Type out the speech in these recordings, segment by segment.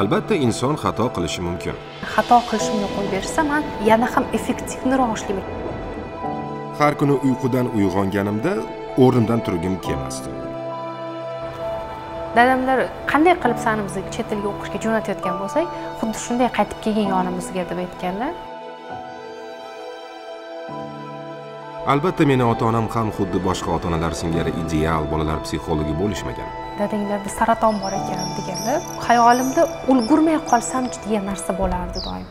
Albatta inson xato qilishi mumkin. Xato qilishimni qo'yib bersa, men yana ham effektivroq ishlayman. Har kuni uyqudan uyg'onganimda o'rnimdan turgim kelmasdi. Dadamlar qanday qilib seni bizni chet elga o'qishga jo'natayotgan bo'lsak, xuddi shunday qaytib kelgan yonimizga deb aytganlar. Albatta meni ota-onam ham xuddi boshqa ota-onalar singari ideal bolalar psixologi bo'lishmagan. Dadanglarda saraton bor ekan deganlar. Xayolimda ulgurmay qolsam degan narsa bo'lardi doim.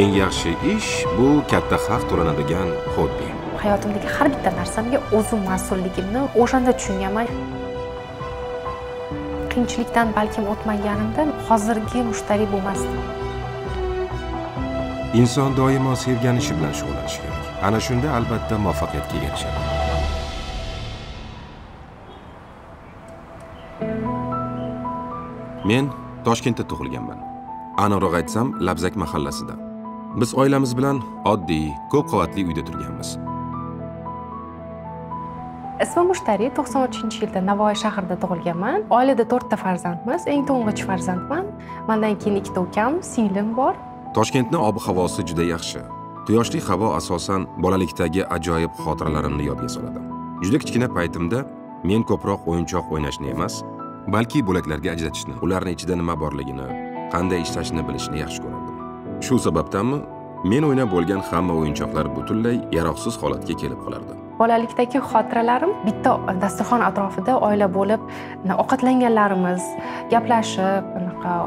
Eng yaxshi ish bu katta haq to'lanadigan hobbi. Hayotimdagi har bitta narsamga o'zim mas'ulligimni o'shanda tushunganman. Qiyinchilikdan balkim o'tmaganimda hozirgi mushtariy bo'lmasdim. Inson doimo sevgan ishi bilan shug'ullanishi kerak. Ana shunda albatta muvaffaqiyatga erishadi. Men Toshkentda tug'ilganman. Aniqroq aytsam, Labzak mahallasida. Biz oilamiz bilan oddiy, ko'p qavatli uyda turganmiz. Ismim Mushtariy, 93-yilda Navoiy shahrida tug'ilganman. Oilada 4 ta farzandmiz, eng to'ng'ich farzandman. Mendan keyin 2 ta ukam, singlim bor. Toshkentning ob-havosi juda yaxshi. Quyoshli havo asosan bolalikdagi ajoyib xotiralarimni yodga soladi. Juda kichkina paytimda men ko'proq o'yinchoq o'ynashni emas, balki bo'laklarga ajratishni, ularning ichida nima borligini, qanday ishlashni bilishni yaxshi ko'rardim. Shu sababdanmi men o'ynab bo'lgan hamma o'yinchoqlar butunlay yaroqsiz holatga kelib qolardi. Bolalikdagi xotiralarim bitta dasturxon atrofida oila bo'lib ovqatlanganlarimiz, gaplashib,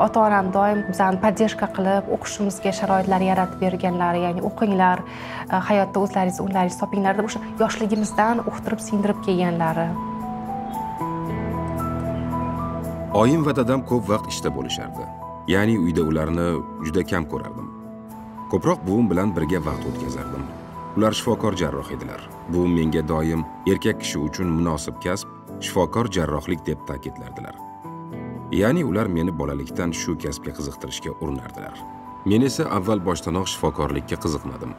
ota-onam doim bizani podдержка qilib, o'qishimizga sharoitlar yaratib berganlari, ya'ni o'qinglar, hayotda o'zlaringiz topinglar deb o'sha yoshligimizdan o'qtirib singdirib kelganlari. Oyim va dadam ko'p vaqt ishda bo'lishardi. Ya'ni uyda ularni juda kam ko'rardim. Ko'proq buvim bilan birga vaqt o'tkazardim. Ular shifokor jarroh edilar. Bu menga doim erkak kishi uchun munosib kasb shifokor jarrohlik deb ta'kidlardilar. Ya'ni ular meni bolalikdan shu kasbga qiziqtirishga urinardilar. Men esa avval boshdanoq shifokorlikka qiziqmadim.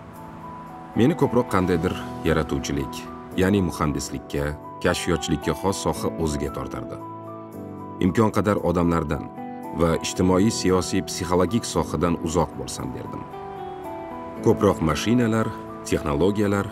Meni ko'proq qandaydir yaratuvchilik, ya'ni muhandislikka, kashfiyotchilikka xos soha o'ziga tortardi. Imkon qadar odamlardan va ijtimoiy, siyosiy, psixologik sohadan uzoq bo'lsam derdim. Ko'proq mashinalar, texnologiyalar,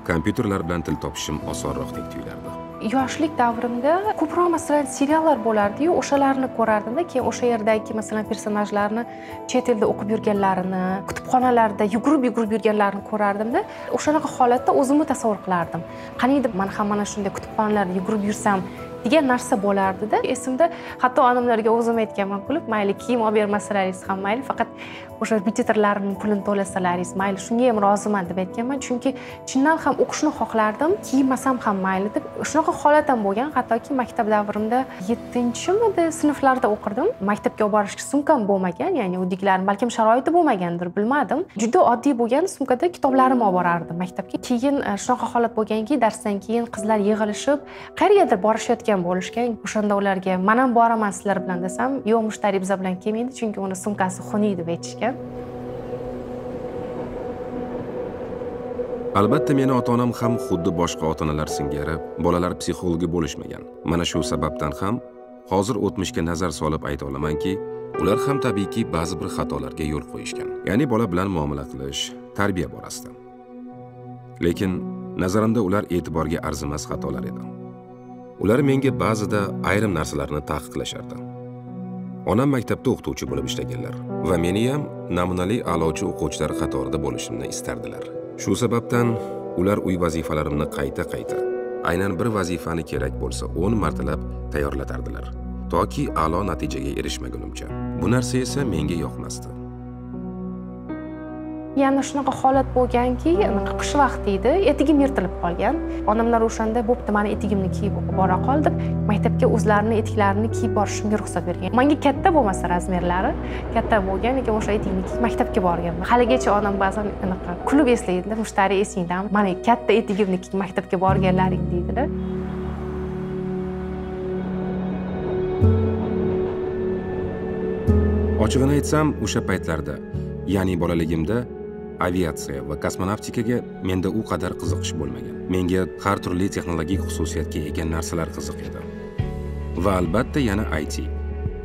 kompyuterlar bilan til topishim osonroqdek tuyulardi. Yoshlik davrimda ko'proq masalan seriallar bo'lardi-yu, o'shalarni ko'rardim-da, keyin o'sha yerdagi masalan personajlarni chet elda o'qib yurganlarini, kutubxonalarda yugurib yurganlarini ko'rardim-da, o'shanaqa holatda o'zimni tasavvur qilardim. Qaniydi men ham mana shunday kutubxonalarda yugurib yursam degan narsa bo'lardi-da. Esimda hatto onamlarga o'zim aytganman, kulib, mayli kiyim olib bermasalaringiz ham mayli, faqat o'sha repetitorlarning pulini to'lasalaringiz mayli, shunga ham roziman deb aytganman, chunki chindan ham o'qishni xohlardim, kiymasam ham mayli deb. Shunaqa holat ham bo'lgan, hattoki maktab davrimda 7-mi sinflarda o'qirdim. Maktabga olib borishga sumkam bo'lmagan, ya'ni udiglarning balkim sharoiti bo'lmagandir, bilmadim. Juda oddiy bo'lgan, sumkada kitoblarimni olib borardim maktabga. Keyin shunaqa holat bo'lganki, darsdan keyin qizlar yig'ilishib, qayergadir borishayotgan bo'lishgan. O'shanda ularga "Men ham boraman sizlar bilan" desam, "Yo'q, Mushtariy biz bilan kelmaydi, chunki uni sumkasi xunuk" deb aytishgan. Albatta meni ota-onam ham xuddi boshqa ota-onalar singari bolalar psixologi bo'lishmagan. Mana shu sababdan ham hozir o'tmishga nazar solib ayta olamanki, ular ham tabiiyki ba'zi bir xatolarga yo'l qo'yishgan. Ya'ni bola bilan muomala qilish, tarbiya borasida. Lekin nazarimda ular e'tiborga arzimas xatolar edi. Ular menga ba'zida ayrim narsalarni taqiqlashardi. Onam maktabda o'qituvchi bo'lib ishlaganlar va meni ham namunali a'lochi o'quvchilar qatorida bo'lishimni istardilar. Shu sababdan ular uy vazifalarimni qayta-qayta, aynan bir vazifani kerak bo'lsa 10 martalab tayyorlatardilar, toki a'lo natijaga erishmagunimcha. Bu narsa esa menga yoqmasdi. Yana shunaqa holat bo'lganki, qish vaqti edi, etigim yirtilib qolgan. Onamlar o'shanda "Bo'pti, meni etigimni kiyib o'qib bora qol" deb maktabga o'zlarining etiklarini kiyib borishimga ruxsat bergan. Menga katta bo'lmasa razmerlari, katta bo'lgan, lekin o'sha etikni kiyib maktabga borganman. Haligacha onam ba'zan anaqa kulib eslaydilar, "Mushtariy, esingdami? Meni katta etigimni kiyib maktabga borganlaring" deydilar. Ochig'ini aytsam, o'sha paytlarda, ya'ni bolaligimda aviatsiya va kosmonavtikaga menda u qadar qiziqish bo'lmagan. Menga har turli texnologik xususiyatga ega narsalar qiziq edi. Va albatta yana IT,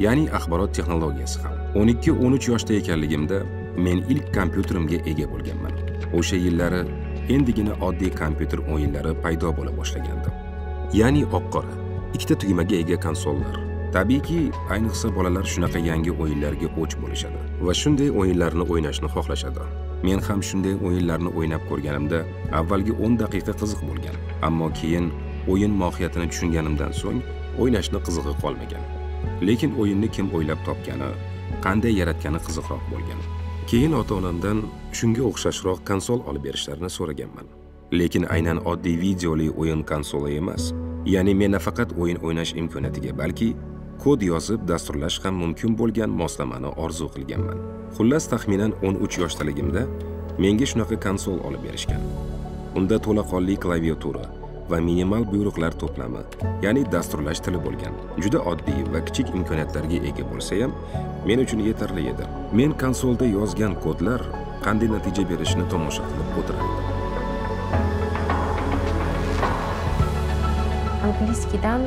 ya'ni axborot texnologiyasi ham. 12-13 yoshda ekanligimda men ilk kompyuterimga ega bo'lganman. O'sha yillari endigina oddiy kompyuter o'yinlari paydo bo'la boshlagandi. Ya'ni oq-qora, ikkita tugmaga ega konsollar. Tabiiyki, ayniqsa bolalar shunaqa yangi o'yinlarga o'ch bo'lishadi va shunday o'yinlarni o'ynashni xohlashadi. Men ham shunday o'yinlarni o'ynab ko'rganimda avvalgi 10 daqiqa qiziq bo'lgan, ammo keyin o'yin mohiyatini tushunganimdan so'ng o'ynashni qizig'i qolmagan. Lekin o'yinni kim o'ylab topgani, qanday yaratgani qiziqroq bo'lgan. Keyin ota-onamdan shunga o'xshashroq konsol olib berishlarini so'raganman. Lekin aynan oddiy videoli o'yin konsoli emas. Ya'ni men nafaqat o'yin o'ynash imkoniyatiga, balki kod yozib dasturlash ham mumkin bo'lgan moslamani orzu qilganman. Xullas taxminan 13 yoshdaligimda menga shunaqa konsol olib berishgan. Unda to'laqonli klaviatura va minimal buyruqlar to'plami, ya'ni dasturlash tili bo'lgan. Juda oddiy va kichik imkoniyatlarga ega bo'lsa ham men uchun yetarli edi. Men konsolda yozgan kodlar qanday natija berishini tomosha qilib o'tirardim. Angliyskidan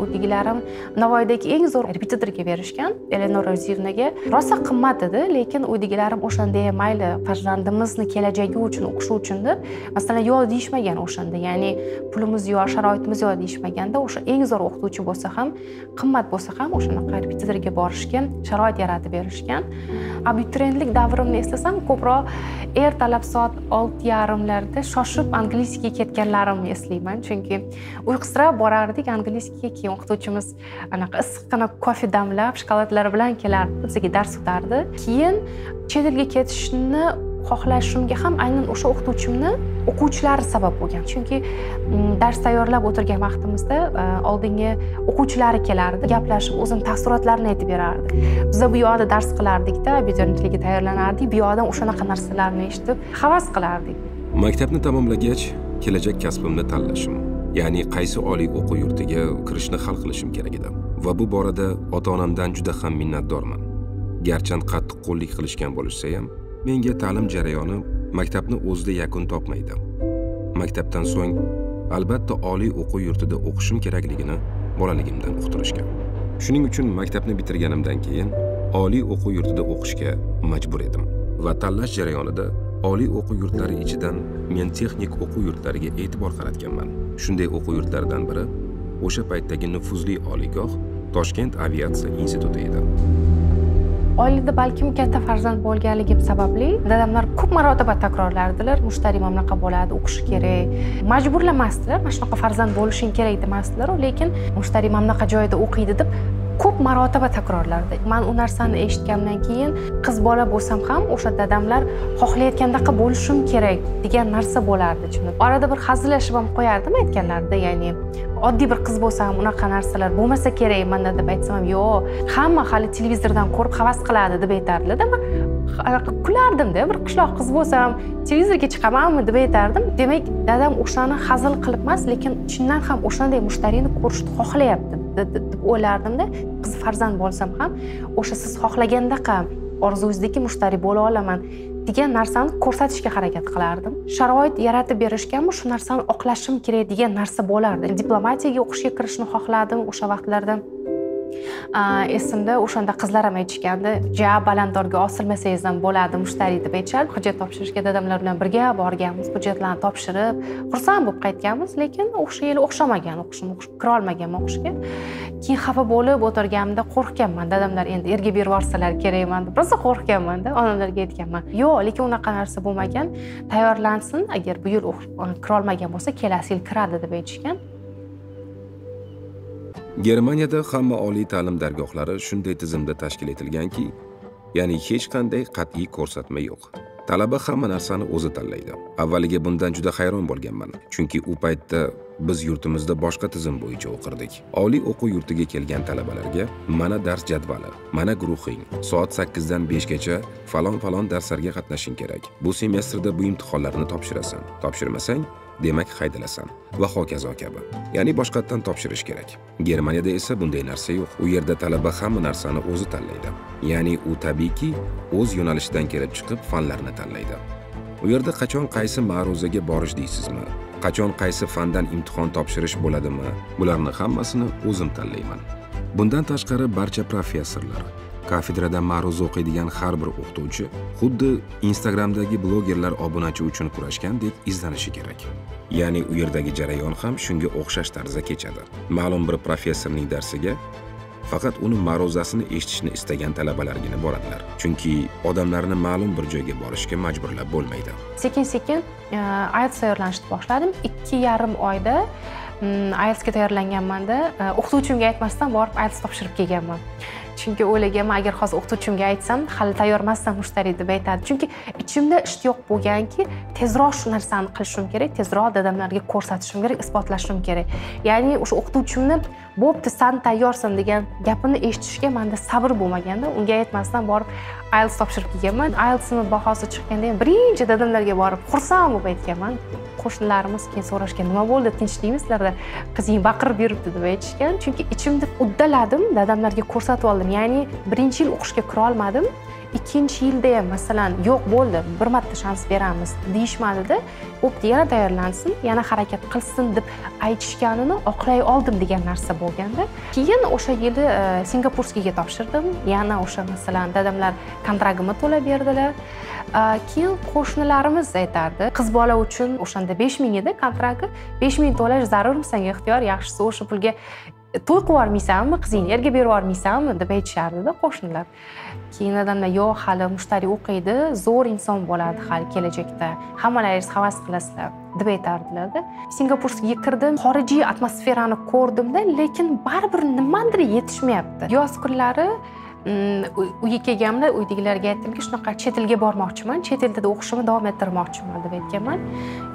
o'tigilarim Navoiydagi eng zo'r repetitorga berishgan, Eleonora Zivnaga. Rosa qimmat edi, lekin o'tigilarim o'shanda mayli farzandimizni kelajagi uchun o'qishi uchun deb, masalan, yo'q deyishmagan o'shanda. Ya'ni pulimiz yo'q, sharoitimiz yo'q deyishmaganda, o'sha eng zo'r o'qituvchi bo'lsa ham, qimmat bo'lsa ham o'shanaqa repetitorga borishga sharoit yaratib berishgan. Abituriyentlik davrimni eslasam, ko'proq ertalab soat 6:30larda shoshib angliyskiga ketganlarimni eslayman, chunki uyqusirab borardik angliyskiga. Keyin o'qituvchimiz anaqa issiqqina kofe damlab, shokoladlar bilan kelardi, bizga dars o'tardi. Keyin chet elga ketishni xohlashimga ham aynan o'sha o'qituvchimni o'quvchilari sabab bo'lgan. Chunki dars tayyorlab o'tirgan vaqtimizda oldingi o'quvchilari kelardi, gaplashib, o'zini taassurotlarini aytib berardi. Biz bu yoqda dars qilardik-da, abituriyentlikka tayyorlanardik, bu yoqdan o'shanaqa narsalarni eshitib havas qilardik. Maktabni tamomlagach, kelajak kasbimni tanlashim, ya'ni qaysi oliy o'quv yurtiga kirishni hal qilishim kerak edi. Va bu borada ota-onamdan juda ham minnatdorman. Garchi qattiq qo'llik qilishgan bo'lsa ham, menga ta'lim jarayoni maktabni o'zida yakun topmaydi. Maktabdan so'ng albatta oliy o'quv yurtida o'qishim kerakligini bolaligimdan uqtirishgan. Shuning uchun maktabni bitirganimdan keyin oliy o'quv yurtida o'qishga majbur edim va tanlash jarayonida oliy o'quv yurtlari ichidan men texnik o'quv yurtlariga e'tibor qaratganman. Shunday o'quv yurtlaridan biri o'sha paytdagi nufuzli oliygoh Toshkent aviatsiya instituti edi. Oilada balkim katta farzand bo'lganligim sababli dadamlar ko'p marotaba takrorlardilar. Mushtariy mamlaqa bo'ladi, o'qishi kerak. Majburlamasdilar, mana shunaqa farzand bo'lishing kerak demasdilar, lekin mushtariy mamlaqa joyida o'qiydi deb ko'p marotaba takrorlardi. Men u narsani eshitgandan keyin qiz bola bo'lsam ham o'sha dadamlar xohlayotgandaqa bo'lishim kerak degan narsa bo'lardi ichimda. Orada bir hazillashib ham qo'yardim aytganlarida, ya'ni oddiy bir qiz bo'lsam unaqa narsalar bo'lmasa kerak menda deb aytsam ham, yo'q, hamma hali televizordan ko'rib havas qiladi deb aytardilar. Men kulardim-da, bir qishloq qiz bo'lsam televizorga chiqamanmi deb aytardim. Demak, dadam o'shani hazil qilib emas, lekin chindan ham o'shanday mushtariyni ko'rishni xohlayapti deb o'ylardim-da. Qiz farzand bo'lsam ham o'sha siz xohlagandaqa orzungizdagi mushtariy bo'la olaman degan narsani ko'rsatishga harakat qilardim. Sharoit yaratib berishganmi, shu narsani oqlashim kerak degan narsa bo'lardi. Diplomatiyaga o'qishga kirishni xohladim o'sha vaqtlarda. Esimda o'shanda qizlar ham aytishgandi, "Ja, balandorga osilmasangiz ham bo'ladi, mushtariy" deb aytishardi. Hujjat topshirishga dadamlar bilan birga borganmiz, hujjatlarni topshirib, xursand bo'lib qaytganmiz, lekin o'sha yili o'xshamagan, o'qishim kira olmaganman o'qishga. Keyin xafa bo'lib o'tirganimda qo'rqganman. Dadamlar endi erga berib yuborsalar kerakman deb rosa qo'rqganman-da. Onamlarga aytganman. "Yo'q, lekin unaqa narsa bo'lmagan. Tayyorlansin, agar bu yil kira olmagan bo'lsa, kelasi yil kiradi" deb aytishgan. Germaniyada hamma oliy ta'lim dargohlari shunday tizimda tashkil etilganki, ya'ni hech qanday qat'iy ko'rsatma yo'q. Talaba hamma narsani o'zi tanlaydi. Avvaliga bundan juda hayron bo'lganman, chunki u paytda biz yurtimizda boshqa tizim bo'yicha o'qirdik. Oliy o'quv yurtiga kelgan talabalarga mana dars jadvali, mana guruhing, soat 8 dan 5 gacha falon darslarga qatnashing kerak. Bu semestrda bu imtihonlarni topshirasan. Topshirmasang, demak haydallasan va hokazo kabi. Ya'ni boshqatdan topshirish kerak. Germaniyada esa bunday narsa yo'q. U yerda talaba hamma narsani o'zi tanlaydi. Ya'ni u tabiiyki o'z yo'nalishidan kelib chiqib fanlarni tanlaydi. U yerda qachon qaysi ma'ruzaga borish deysizmi? Qachon qaysi fandan imtihon topshirish bo'ladimi? Bularni hammasini o'zim tanlayman. Bundan tashqari barcha professorlar, kafedrada ma'ruza o'qiydigan har bir o'qituvchi xuddi Instagramdagi blogerlar obunachi uchun kurashgandek izlanishi kerak. Ya'ni u yerdagi jarayon ham shunga o'xshash tarzda kechadi. Ma'lum bir professorning darsiga faqat uni ma'ruzasini eshitishni istagan talabalargina boradilar. Chunki odamlarni ma'lum bir joyga borishga majburlab bo'lmaydi. Sekin-sekin IELTS tayyorlanishni boshladim. 2,5 oyda IELTSga tayyorlanganmanda o'qituvchimga aytmasdan borib IELTS topshirib kelganman. Chunki o'ylaganman, agar hozir o'qituvchimga aytsam, hali tayyormasdan mushtariy deb aytadi. Chunki ichimda ishtiyoq bo'lganki, tezroq shu narsani qilishim kerak, tezroq dadamlarga ko'rsatishim kerak, isbotlashim kerak. Ya'ni o'sha o'qituvchimni "Bo'pti, sen tayyorsan" degan gapini eshitishga menda sabr bo'lmaganda, unga aytmasdan borib IELTS topshirib kelganman. IELTSni bahosi chiqqanda ham birinchi dadamlarga borib xursand bo'lib aytganman. Qo'shnilarimiz keyin so'rashgan, nima bo'ldi, tinchlikmisizlarda, qizing baqirib yuribdi deb aytishgan. Chunki ichimda uddaladim, dadamlarga ko'rsatib oldim. Ya'ni birinchi yil o'qishga kira olmadim. Ikkinchi yilda ham masalan, yo'q bo'ldi, bir marta shans beramiz deyishmadi-da, bo'pti, yana tayyorlansin, yana harakat qilsin deb aytishganini oqlay oldim degan narsa bo'lganda, keyin o'sha yili Singapurskiga topshirdim. Yana o'sha masalan, dadamlar kontragtimni to'lab berdilar. Keyin qo'shnilarimiz aytardi, qiz bola uchun o'shanda 5000 edi kontrakt, 5000 to'lash zarurmi senga ixtiyor, yaxshisi o'sha pulga to'y qilib yubormaysanmi, qizingni erga berib yubormaysanmi deb aytishardi-da qo'shnilar. Keyin dadamlar, yo'q, hali mushtariy o'qiydi, zo'r inson bo'ladi hali kelajakda. Hammalaringiz havas qilasizlar deb aytardilar-da. Singapurskiga kirdim, xorijiy atmosferani ko'rdim-da, lekin baribir nimadir yetishmayapti. Yoz kunlari uyga kelganimda uydagilarga aytdimki, shunaqa chet elga bormoqchiman, chet elda o'qishimni davom ettirmoqchiman deb aytganman.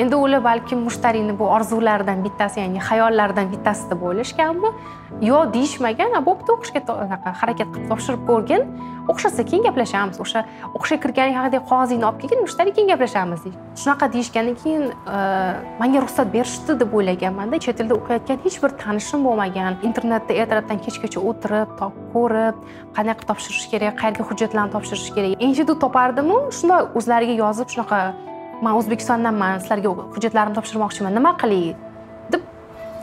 Endi ular balkim mushtariyni bu orzularidan bittasi, ya'ni xayollardan bittasi deb o'ylashganmi? Yo'q deyishmagan, bo'pti, o'qishga harakat qilib topshirib ko'rgin, o'xshasa keyin gaplashamiz. O'sha o'qishga kirganing haqida qog'ozingni olib kelgin, mushtariy keyin gaplashamiz deydi. Shunaqa deyishgandan keyin menga ruxsat berishdi deb o'ylaganman-da. Chet elda o'qiyotgan hech bir tanishim bo'lmagan. Internetda ertalabdan kechgacha o'tirib, ko'rib, qanday qilib topshirish kerak, qayerga hujjatlarni topshirish kerak. Institut topardim-u, shunda o'zlariga yozib, shunaqa men O'zbekistondanman, sizlarga hujjatlarimni topshirmoqchiman, nima qilay deb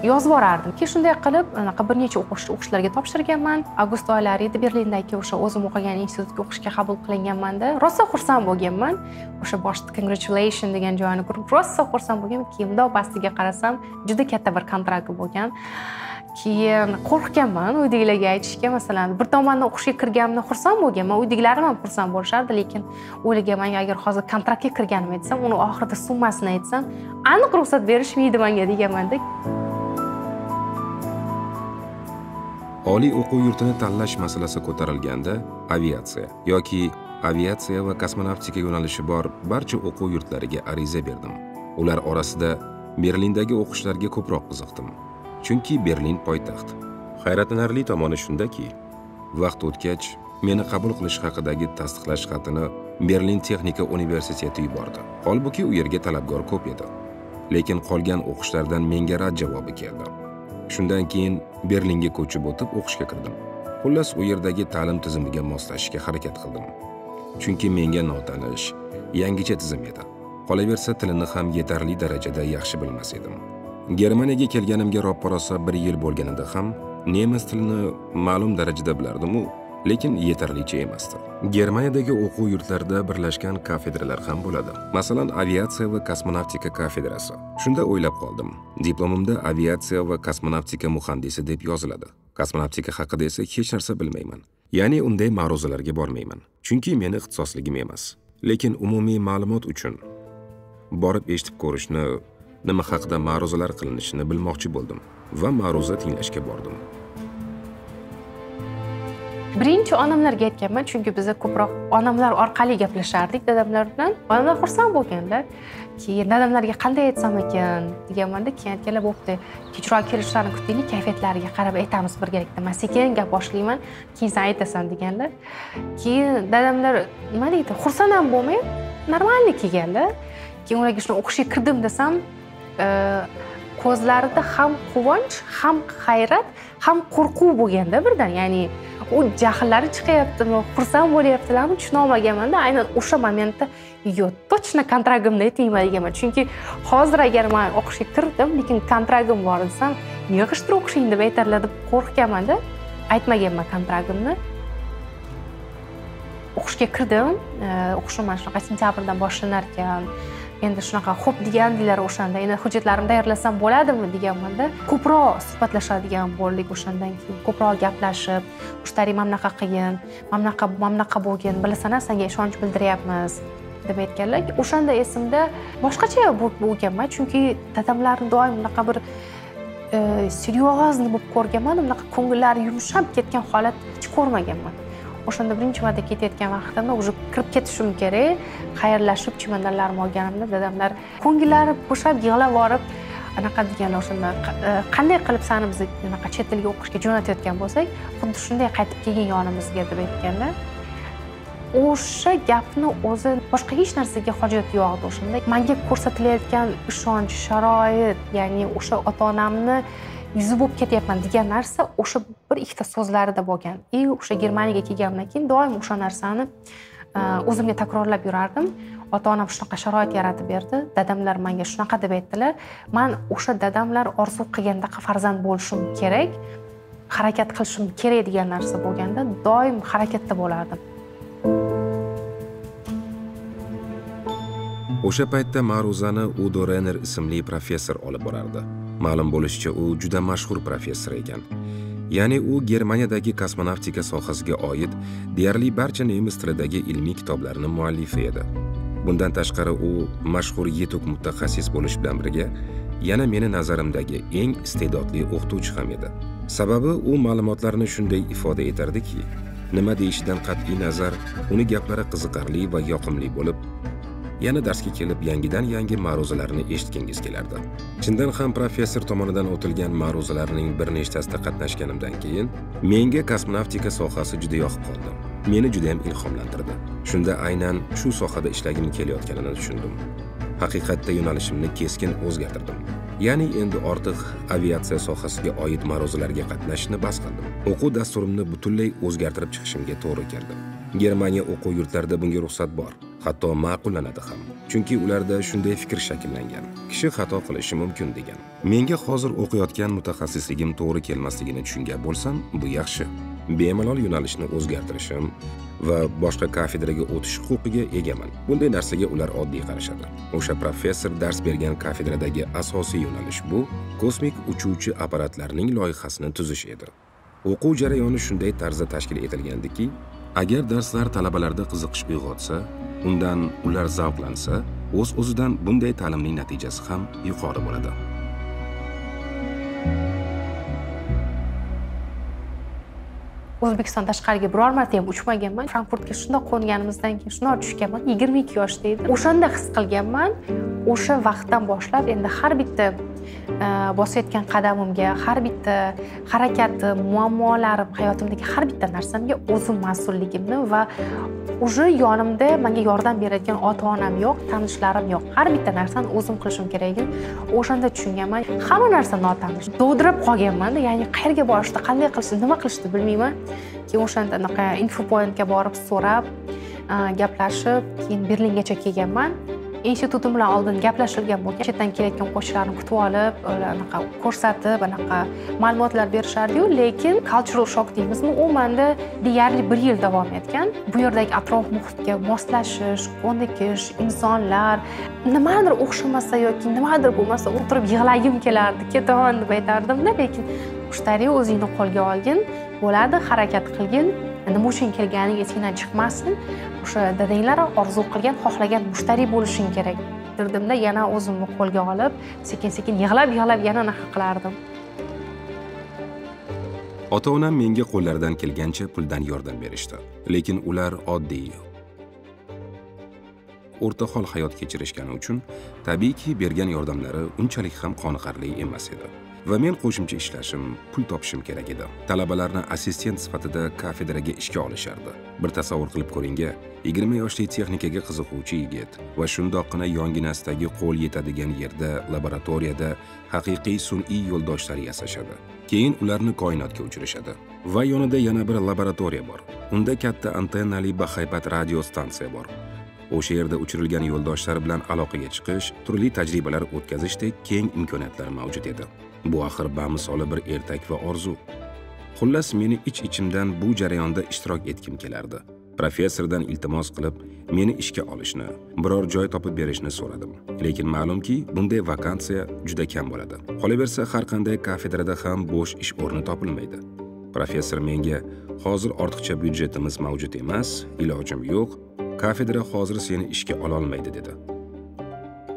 yozib borardim. Keyin shunday qilib, bir necha o'qishlarga topshirganman. Avgust oylari edi, Berlindagi o'sha o'zim o'qigan institutga o'qishga qabul qilinganman-da. Rosa xursand bo'lganman. O'sha boshda congratulation degan joyini ko'rib, rosa xursand bo'lganman. Keyin bundoq pastiga qarasam, juda katta bir kontrakt bo'lgan. Keyin qo'rqganman uydagilarga aytishga, masalan, bir tomondan o'qishga kirganimda xursand bo'lganman, uydagilarim ham xursand bo'lishardi, lekin o'ylaganman, agar hozir kontraktga kirganimni aytsam, uni oxirida summasini aytsam, aniq ruxsat berishmaydi menga deganman-da. Oliy o'quv yurtini tanlash masalasi ko'tarilganda, aviatsiya yoki aviatsiya va kosmonavtika yo'nalishi bor barcha o'quv yurtlariga ariza berdim. Ular orasida Berlindagi o'qishlarga ko'proq qiziqdim. Chunki Berlin poytaxt. Hayratlanarli tomoni shundaki, vaqt o'tgach, meni qabul qilish haqidagi tasdiqlash xatini Berlin Texnika universiteti yubordi. Holbuki u yerga talabgor ko'p edi. Lekin qolgan o'qishlardan menga rad javobi keldi. Shundan keyin Berlinga ko'chib o'tib o'qishga kirdim. Xullas, u yerdagi ta'lim tizimiga moslashishga harakat qildim. Chunki menga notanish, yangicha tizim edi. Qolaversa, tilini ham yetarli darajada yaxshi bilmas edim. Germaniyaga kelganimga roppa-rosa 1 yil bo'lganida ham nemis tilini ma'lum darajada bilardim-u, lekin yetarlicha emasdi. Germaniyadagi o'quv yurtlarida birlashgan kafedralar ham bo'ladi. Masalan, aviatsiya va kosmonavtika kafedrasi. Shunda o'ylab qoldim. Diplomimda aviatsiya va kosmonavtika muhandisi deb yoziladi. Kosmonavtika haqida esa hech narsa bilmayman. Ya'ni unday ma'ruzalarga bormayman. Chunki meni ixtisosligim emas. Lekin umumiy ma'lumot uchun borib eshitib ko'rishni, nima haqida ma'ruzalar qilinishini bilmoqchi bo'ldim va ma'ruza tinglashga bordim. Birinchi onamlarga aytganman, chunki biz ko'proq onamlar orqali gaplashardik dadamlar bilan. Onamlar xursand bo'lganlar. Keyin dadamlarga qanday aytsam ekan deganmanda, keyin aytganlar, bo'pti, kechroq kelishlarini kutaylik, kayfiyatlariga qarab aytamiz birgalikda. Men sekin gap boshlayman, keyin sen aytasan deganlar. Keyin dadamlar nima deydi? Xursand ham bo'lmay, normalniy kelganlar. Keyin ularga shuni o'qishga kirdim desam, ko'zlarida ham quvonch, ham hayrat, ham qo'rquv bo'lganda birdan, ya'ni u jahllari chiqayaptimi, xursand bo'lyaptilarmi tushuna olmaganman-da. Aynan o'sha momentda yo'q, точно kontragimni aytmayman deganman. Chunki hozir agar men o'qishga kirdim, lekin kontragim bor desam, yig'ishtir o'qishing deb aytarlar deb qo'rqganman-da. Aytmaganman kontragimni. O'qishga kirdim, o'qishim mana shunaqa sentyabrdan boshlanar ekan. Endi shunaqa xo'p degandilar o'shanda. Endi hujjatlarimni tayyorlasam bo'ladimi deganmanda. Ko'proq suhbatlashadigan bo'ldik o'shandan keyin. Ko'proq gaplashib, mushtariy mamnaqa qiyin, mamnaqa bo'lgin, bilasan-a, senga ishonch bildiryapmiz deb aytganlar. O'shanda esimda boshqacha bo'lganman, chunki dadamlarni doim unaqa bir seryozni bo'lib ko'rganman, unaqa ko'ngillari yumshab ketgan holat hech ko'rmaganman. O'shanda birinchi marta ketayotgan vaqtimda уже kirib ketishim kerak. Xayrlashib chimondanlarimni olganimda dadamlar ko'ngillari bo'shab yig'lab borib, anaqa deganlar o'shanda qanday qilib seni biz anaqa chet elga o'qishga jo'natayotgan bo'lsak, xuddi shunday qaytib kelgin yonimizga deb aytganlar. O'sha gapni o'zi boshqa hech narsaga hojat yo'q edi o'shanda. Menga ko'rsatilayotgan ishonch, sharoit, ya'ni o'sha ota-onamni yuzi bo'lib ketyapman degan narsa o'sha bir ikkita so'zlarida bo'lgan. O'sha Germaniyaga kelganimdan keyin doim o'sha narsani o'zimga takrorlab yurardim. Ota-onam shunaqa sharoit yaratib berdi, dadamlar menga shunaqa deb aytdilar. Men o'sha dadamlar orzu qilgandaqa farzand bo'lishim kerak, harakat qilishim kerak degan narsa bo'lganda doim harakatda bo'lardim. O'sha paytda ma'ruzani Udo Renner ismli professor olib borardi. Ma'lum bo'lishicha, u juda mashhur professor ekan. Ya'ni u Germaniyadagi kosmonavtika sohasiga oid deyarli barcha nemis tilidagi ilmiy kitoblarning muallifi edi. Bundan tashqari u mashhur yetuk mutaxassis bo'lish bilan birga yana meni nazarimdagi eng iste'dodli o'qituvchi ham edi. Sababi u ma'lumotlarni shunday ifoda etardiki, nima deyishidan qat'iy nazar, uni gaplari qiziqarli va yoqimli bo'lib, yana darsga kelib yangi ma'ruzalarni eshitgingiz kelardi. Chindan ham professor tomonidan o'tilgan ma'ruzalarning bir nechtasida qatnashganimdan keyin menga kosmonavtika sohasi juda yoqib qoldi. Meni juda ham ilhomlantirdi. Shunda aynan shu sohada ishlagim kelayotganini tushundim. Haqiqatda yo'nalishimni keskin o'zgartirdim. Ya'ni endi ortiq aviatsiya sohasiga oid ma'ruzalarga qatnashishni bas qildim. O'quv dasturimni butunlay o'zgartirib chiqishimga to'g'ri keldi. Germaniya o'quv yurtlarida bunga ruxsat bor, hatto ma'qullanadi ham. Chunki ularda shunday fikr shakllangan. Kishi xato qilishi mumkin degan. Menga hozir o'qiyotgan mutaxassisligim to'g'ri kelmasligini tushungan bo'lsam, bu yaxshi. Bemalol yo'nalishni o'zgartirishim va boshqa kafedraga o'tish huquqiga egaman. Bunday narsaga ular oddiy qarashadi. O'sha professor dars bergan kafedradagi asosiy yo'nalish bu kosmik uchuvchi apparatlarning loyihasini tuzish edi. O'quv jarayoni shunday tarzda tashkil etilgandiki, agar darslar talabalarda qiziqish uyg'otsa, undan ular zavqlansa, o'z-o'zidan bunday ta'limning natijasi ham yuqori bo'ladi. O'zbekiston tashqariga biror marta ham uchmaganman. Frankfurtga shunday qo'nganimizdan keyin shunday tushganman. 22 yoshda edim. O'shanda his qilganman. O'sha vaqtdan boshlab endi har bitta bosayotgan qadamimga, har bitta harakatim, muammolarim, hayotimdagi har bitta narsamga o'zim mas'ulligimni va уже yonimda menga yordam beradigan ota-onam yo'q, tanishlarim yo'q. Har bitta narsani o'zim qilishim kerakligini o'shanda tushunganman. Hamma narsa notanish. Dovdirab qolganman-da, ya'ni qayerga borishni, qanday qilishni, nima qilishni bilmayman. Keyin o'shanda anaqa info pointga borib so'rab, gaplashib, keyin Berlingacha kelganman. Institutim bilan oldin gaplashilgan bo'lgan. Chetdan kelayotgan qo'shnilarni kutib olib, anaqa ko'rsatib, anaqa ma'lumotlar berishardi-yu, lekin cultural shock deymizmi, u menda deyarli 1 yil davom etgan. Bu yerdagi atrof muhitga moslashish, ko'nikish, insonlar, nimadir o'xshamasa yoki nimadir bo'lmasa o'tirib yig'lagim kelardi, ketaman deb aytardim-da, lekin mushtariy o'zingni qo'lga olgin, bo'ladi, harakat qilgin. Nima uchun kelganing esingdan chiqmasin. O'sha dadanglar orzu qilgan, xohlagan mushtariy bo'lishing kerak. Dirdimda yana o'zimni qo'lga olib, sekin-sekin yig'lab yana naqa qilardim. Ota-onam menga qo'llaridan kelgancha puldan yordam berishdi. Lekin ular oddiy, o'rtahol hayot kechirishgani uchun tabiiyki bergan yordamlari unchalik ham qoniqarli emas edi. va men qo'shimcha ishlashim, pul topishim kerak edi. Talabalarni assistent sifatida kafedraga ishga olishardi. Bir tasavvur qilib ko'ringa, 20 yoshli texnikaga qiziquvchi yigit va shundoqqina yonginasidagi qo'l yetadigan yerda laboratoriyada haqiqiy sun'iy yo'ldoshlar yasashadi. Keyin ularni koinotga uchirishadi. Va yonida yana bir laboratoriya bor. Unda katta antennali bahaybat radio stansiya bor. O'sha yerda uchirilgan yo'ldoshlar bilan aloqaga chiqish, turli tajribalar o'tkazishdek keng imkoniyatlar mavjud edi. Bu axir bamisoli bir ertak va orzu. Xullas, meni ich-ichimdan bu jarayonda ishtirok etkim kelardi. Professordan iltimos qilib, meni ishga olishni, biror joy topib berishni so'radim. Lekin ma'lumki, bunday vakansiya juda kam bo'ladi. Qolaversa, har qanday kafedrada ham bo'sh ish o'rni topilmaydi. Professor menga, hozir ortiqcha byudjetimiz mavjud emas, ilojim yo'q, kafedra hozir seni ishga ola olmaydi dedi.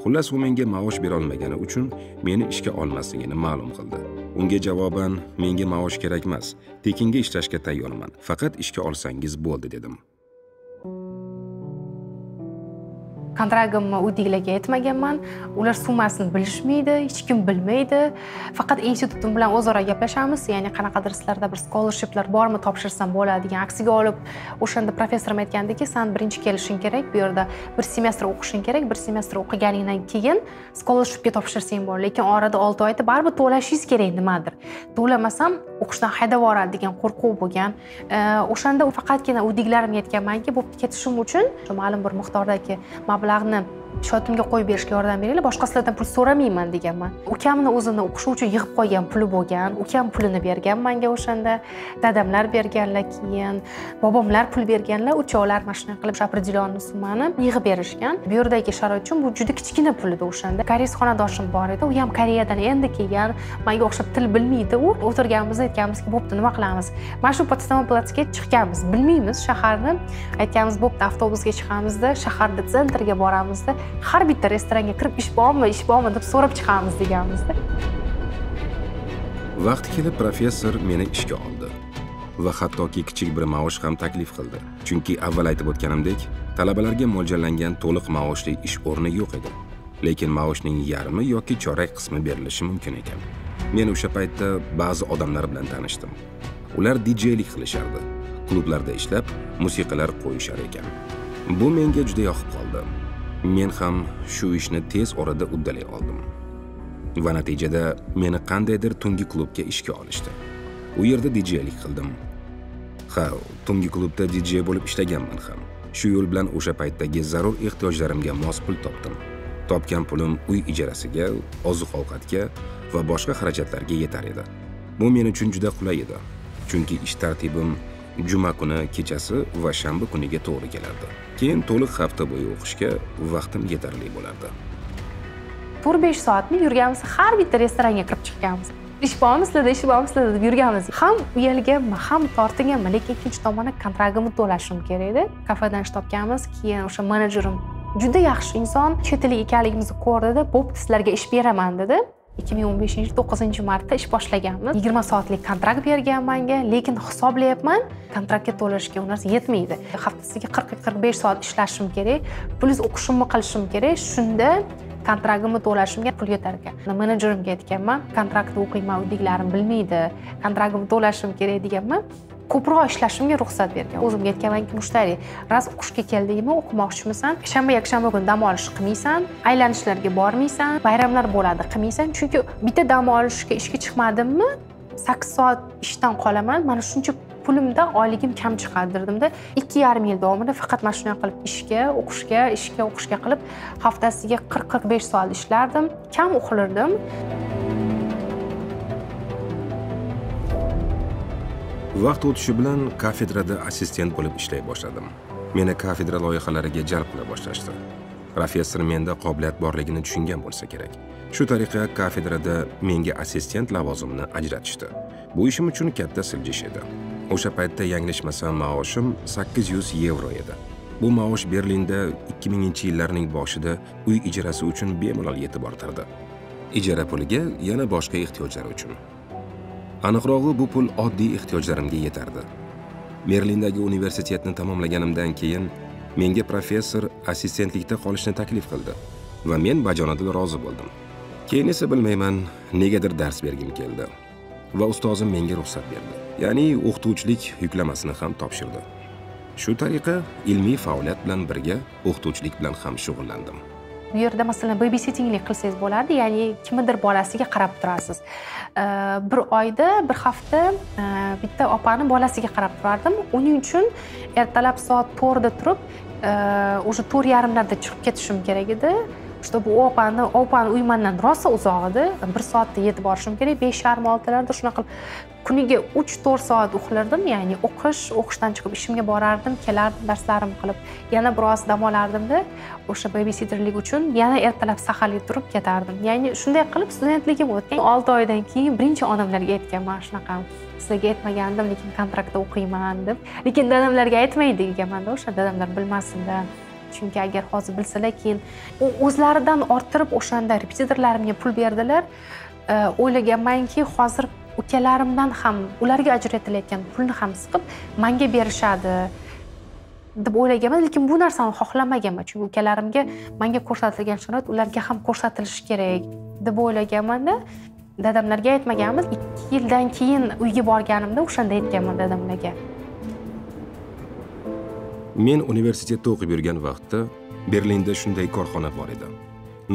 Xullas, u menga maosh bera olmagani uchun meni ishga olmasligini ma'lum qildi. Unga javoban, menga maosh kerak emas, tekinga ishlashga tayyorman. Faqat ishga olsangiz bo'ldi dedim. Kontragtimni uydagilarga aytmaganman. Ular summasini bilishmaydi, hech kim bilmaydi. Faqat institutim bilan o'zaro gaplashamiz, ya'ni qanaqadir sizlarda bir scholarshiplar bormi, topshirsam bo'ladi degan aksiga olib, o'shanda professorim aytgandiki, sen birinchi kelishing kerak, bu yerda bir semestr o'qishing kerak, bir semestr o'qiganingdan keyin scholarshipga topshirsang bo'ladi. Lekin orada 6 oyda baribir to'lashingiz kerak nimadir. To'lamasam o'qishdan haydab yuboradi degan qo'rquv bo'lgan. O'shanda faqatgina uydagilarimga aytganmanki, bu ketishim uchun ma'lum bir miqdordagi mablag'ni shotimga qo'yib berishga yordam beringlar, boshqasilardan pul so'ramayman deganman. Ukamni o'zini o'qish uchun yig'ib qo'ygan puli bo'lgan. Ukam pulini bergan menga o'shanda, dadamlar berganlar, keyin bobomlar pul berganlar, uchovlar mana shunday qilib определённый summani yig'ib berishgan. Bu yerdagi sharoit uchun bu juda kichkina pul edi o'shanda. Koreys xonadoshim bor edi, u ham Koreyadan endi kelgan, menga o'xshab til bilmaydi u. O'tirganimizda aytganmizki, bo'pti, nima qilamiz? Mana shu podstavan platsga chiqganmiz, bilmaymiz shaharni. Aytganmiz, bo'pti, avtobusga chiqamizda, shaharda sentrga boramizda, har bitta restoranga kirib ish bormi deb so'rab chiqamiz deganmizda. Vaqti kelib professor meni ishga oldi va hattoki kichik bir maosh ham taklif qildi. Chunki avval aytib o'tganimdek, talabalarga mo'ljallangan to'liq maoshli ish o'rni yo'q edi. Lekin maoshning yarmi yoki chorak qismi berilishi mumkin ekan. Men o'sha paytda ba'zi odamlar bilan tanishdim. Ular DJ-lik qilishardi. Klublarda ishlab, musiqalar qo'yishar ekan. Bu menga juda yoqib qoldi. Men ham shu ishni tez orada uddalay oldim. Va natijada meni qandaydir tungi klubga ishga olishdi. U yerda DJ-lik qildim. Ha, tungi klubda DJ bo'lib ishlaganman ham. Shu yo'l bilan o'sha paytdagi zarur ehtiyojlarimga mos pul topdim. Topgan pulim uy ijarasiga, oziq-ovqatga va boshqa xarajatlarga yetar edi. Bu men uchun juda qulay edi. Chunki ish tartibim juma kuni kechasi va shanba kuniga to'g'ri kelardi. Keyin to'liq hafta bo'yi o'qishga vaqtim yetarli bo'lardi. 4-5 soatni yurganmiz, har bitta restoranga kirib chiqqanmiz. Ish bormisizlar deb yurganmiz. Ham uyalganman, ham tortinganman, lekin ikkinchi tomondan kontragtimni to'lashim kerak edi. Kafedan ish topganmiz, keyin o'sha menejerim juda yaxshi inson, chet el ekanligimizni ko'rdi-da, "Bo'pti, sizlarga ish beraman" dedi. 2015-yil 9-martda ish boshlaganmiz. 20 soatlik kontrakt bergan menga, lekin hisoblayapman, kontraktga to'lashga u narsa yetmaydi. Haftasiga 40-45 soat ishlashim kerak, plus o'qishimni qilishim kerak. Shunda kontraktimni to'lashimga pul yetar ekan. Menejerimga aytganman, kontraktni o'qiyman, uydagilarim bilmaydi, kontraktimni to'lashim kerak deganman. Ko'proq ishlashimga ruxsat bergan. O'zimga aytganmanki, mushtari, ras o'qishga keldingmi, o'qimoqchimisan? Shanba kuni dam olish qilmaysan, aylanishlarga bormaysan, bayramlar bo'ladi, qilmaysan. Chunki bitta dam olishga ishga chiqmadimmi, 8 soat ishdan qolaman. Mana shuncha pulimdan oyligim kam chiqadi dedimda. 2,5 yil davomida faqat mana shunday qilib ishga, o'qishga qilib haftasiga 40-45 soat ishlardim, kam uxlardim. Vaqt o'tishi bilan kafedrada assistent bo'lib ishlay boshladim. Meni kafedra loyihalariga jalb qila boshlashdi. Professor menda qobiliyat borligini tushungan bo'lsa kerak. Shu tariqa kafedrada menga assistent lavozimini ajratishdi. Bu ishim uchun katta siljish edi. O'sha paytda yanglishmasam maoshim 800 yevro edi. Bu maosh Berlinda 2000-yillarning boshida uy ijarasi uchun bemalol yetib ortardi. Ijara puliga yana boshqa ehtiyojlar uchun. Aniqrog'i bu pul oddiy ehtiyojlarimga yetardi. Berlindagi universitetni tamomlaganimdan keyin menga professor assistentlikda qolishni taklif qildi va men bajonidil rozi bo'ldim. Keyin esa bilmayman, negadir dars bergim keldi va ustozim menga ruxsat berdi. Ya'ni o'qituvchilik yuklamasini ham topshirdi. Shu tariqa ilmiy faoliyat bilan birga o'qituvchilik bilan ham shug'ullandim. Bu yerda masalan babysittinglik qilsangiz bo'lardi, ya'ni kimnidir bolasiga qarab turasiz. Bir oyda bir hafta bitta opani bolasiga qarab turardim. Uning uchun ertalab soat 4 da turib, o'sha 4:30 da chiqib ketishim kerak edi. Чтобы opani uy mendan rosa uzoq edi. 1 soatda yetib borishim kerak. 5:30-6larda shunaqa qilib kuniga 3-4 soat uxlardim, ya'ni o'qishdan chiqib ishimga borardim, kelardim, darslarimni qilib, yana biroz dam olardimda, o'sha babysitterlik uchun yana ertalab saharlik turib ketardim. Ya'ni shunday qilib studentligim o'tgan. 6 oydan keyin birinchi onamlarga aytganman shunaqa. Sizlarga aytmagandim, lekin kontraktda o'qiyman deb. Lekin dadamlarga aytmay deganman-da, o'sha dadamlar bilmasinlar. Chunki agar hozir bilsalar, keyin o'zlaridan orttirib o'shanda repetitorlarimga pul berdilar. O'ylaganmanki, hozir ukalarimdan ham ularga ajratilayotgan pulni ham siqib menga berishadi deb o'ylaganman, lekin bu narsani xohlamaganman. Chunki ukalarimga menga ko'rsatilgan sharoit ularga ham ko'rsatilishi kerak deb o'ylaganman-da. Dadamlarga aytmaganmiz. 2 yildan keyin uyga borganimda o'shanda aytganman dadamlarga. Men universitetda o'qib yurgan vaqtda Berlinda shunday korxona bor edi.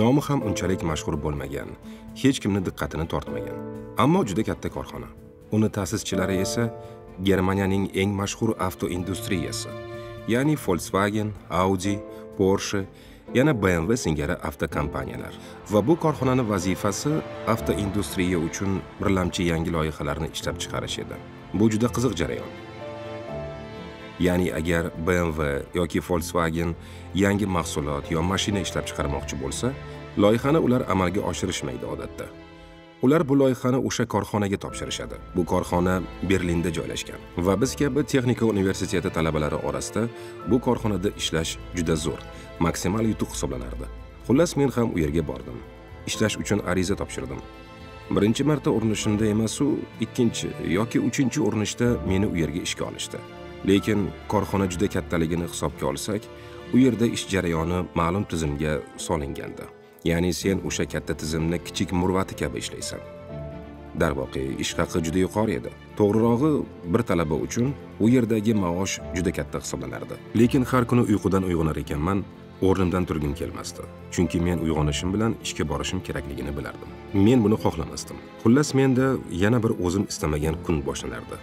Nomi ham unchalik mashhur bo'lmagan, hech kimni diqqatini tortmagan. Ammo juda katta korxona. Uni ta'sischilari esa Germaniyaning eng mashhur avtoindustriyasi, ya'ni Volkswagen, Audi, Porsche, yana BMW singari avtokompaniyalar. Va bu korxonaning vazifasi avtoindustriya uchun birlamchi yangi loyihalarni ishlab chiqarish edi. Bu juda qiziq jarayon. Ya'ni agar BMW yoki Volkswagen yangi mahsulot yo mashina ishlab chiqarmoqchi bo'lsa, loyihani ular amalga oshirishmaydi odatda. Ular bu loyihani o'sha korxonaga topshirishadi. Bu korxona Berlinda joylashgan va biz kabi texnika universiteti talabalari orasida bu korxonada ishlash juda zo'r, maksimal yutuq hisoblanardi. Xullas men ham u yerga bordim. Ishlash uchun ariza topshirdim. Birinchi marta urinishimda emas, ikkinchi yoki uchinchi urinishda meni u yerga ishga olishdi. Lekin korxona juda kattaligini hisobga olsak, u yerda ish jarayoni ma'lum tizimga solingandi. Ya'ni sen o'sha katta tizimni kichik murvati kabi ishlaysan. Darvoqe, ish haqi juda yuqori edi. To'g'rirog'i, bir talaba uchun u yerdagi maosh juda katta hisoblanardi. Lekin har kuni uyqudan uyg'onar ekanman, o'rnimdan turgim kelmasdi. Chunki men uyg'onishim bilan ishga borishim kerakligini bilardim. Men buni xohlamasdim. Xullas, menda yana bir o'zim istamagan kun boshlanardi.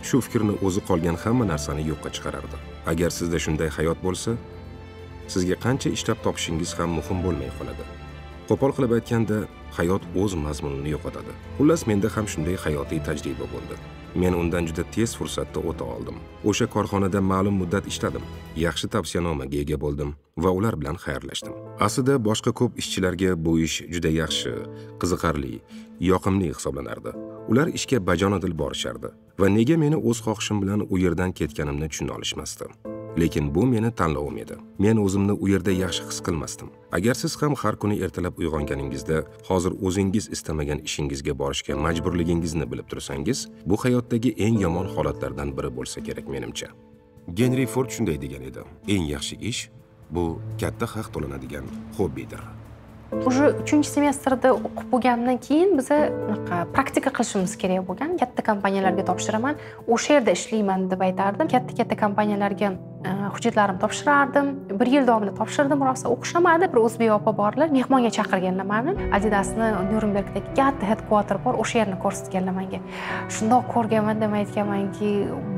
Shu fikrni o'zi qolgan hamma narsani yo'qqa chiqarardi. Agar sizda shunday hayot bo'lsa, sizga qancha ishlab topishingiz ham muhim bo'lmay qoladi. Qo'pol qilib aytganda, hayot o'z mazmunini yo'qotadi. Xullas, menda ham shunday hayotiy tajriba bo'ldi. Men undan juda tez fursatda o'ta oldim. O'sha korxonada ma'lum muddat ishladim. Yaxshi tavsiyanomaga ega bo'ldim va ular bilan xayrlashdim. Aslida boshqa ko'p ishchilarga bu ish juda yaxshi, qiziqarli, yoqimli hisoblanardi. Ular ishga bajonidil borishardi va nega meni o'z xohishim bilan u yerdan ketganimni tushuna olishmasdi. Lekin bu meni tanlovim edi. Men o'zimni u yerda yaxshi his qilmasdim. Agar siz ham har kuni ertalab uyg'onganingizda hozir o'zingiz istamagan ishingizga borishga majburligingizni bilib tursangiz, bu hayotdagi eng yomon holatlardan biri bo'lsa kerak menimcha. Henry Ford shunday degan edi: eng yaxshi ish bu katta haq to'lanadigan hobbidir. Уже 3-semestrda o'qib bo'lgandan keyin biz praktika qilishimiz kerak bo'lgan. Katta kompaniyalarga topshiraman, o'sha yerda ishlayman deb aytardim. Katta kompaniyalarga hujjatlarimni topshirardim. 1 yil davomida topshirdim, rosa o'xshamadi. Bir o'zbek opa borlar, mehmonga chaqirganlar meni. Adidasni Nurembergdagi katta headquarter bor, o'sha yerni ko'rsatganlar menga. Shundoq ko'rganman-da, aytganmanki,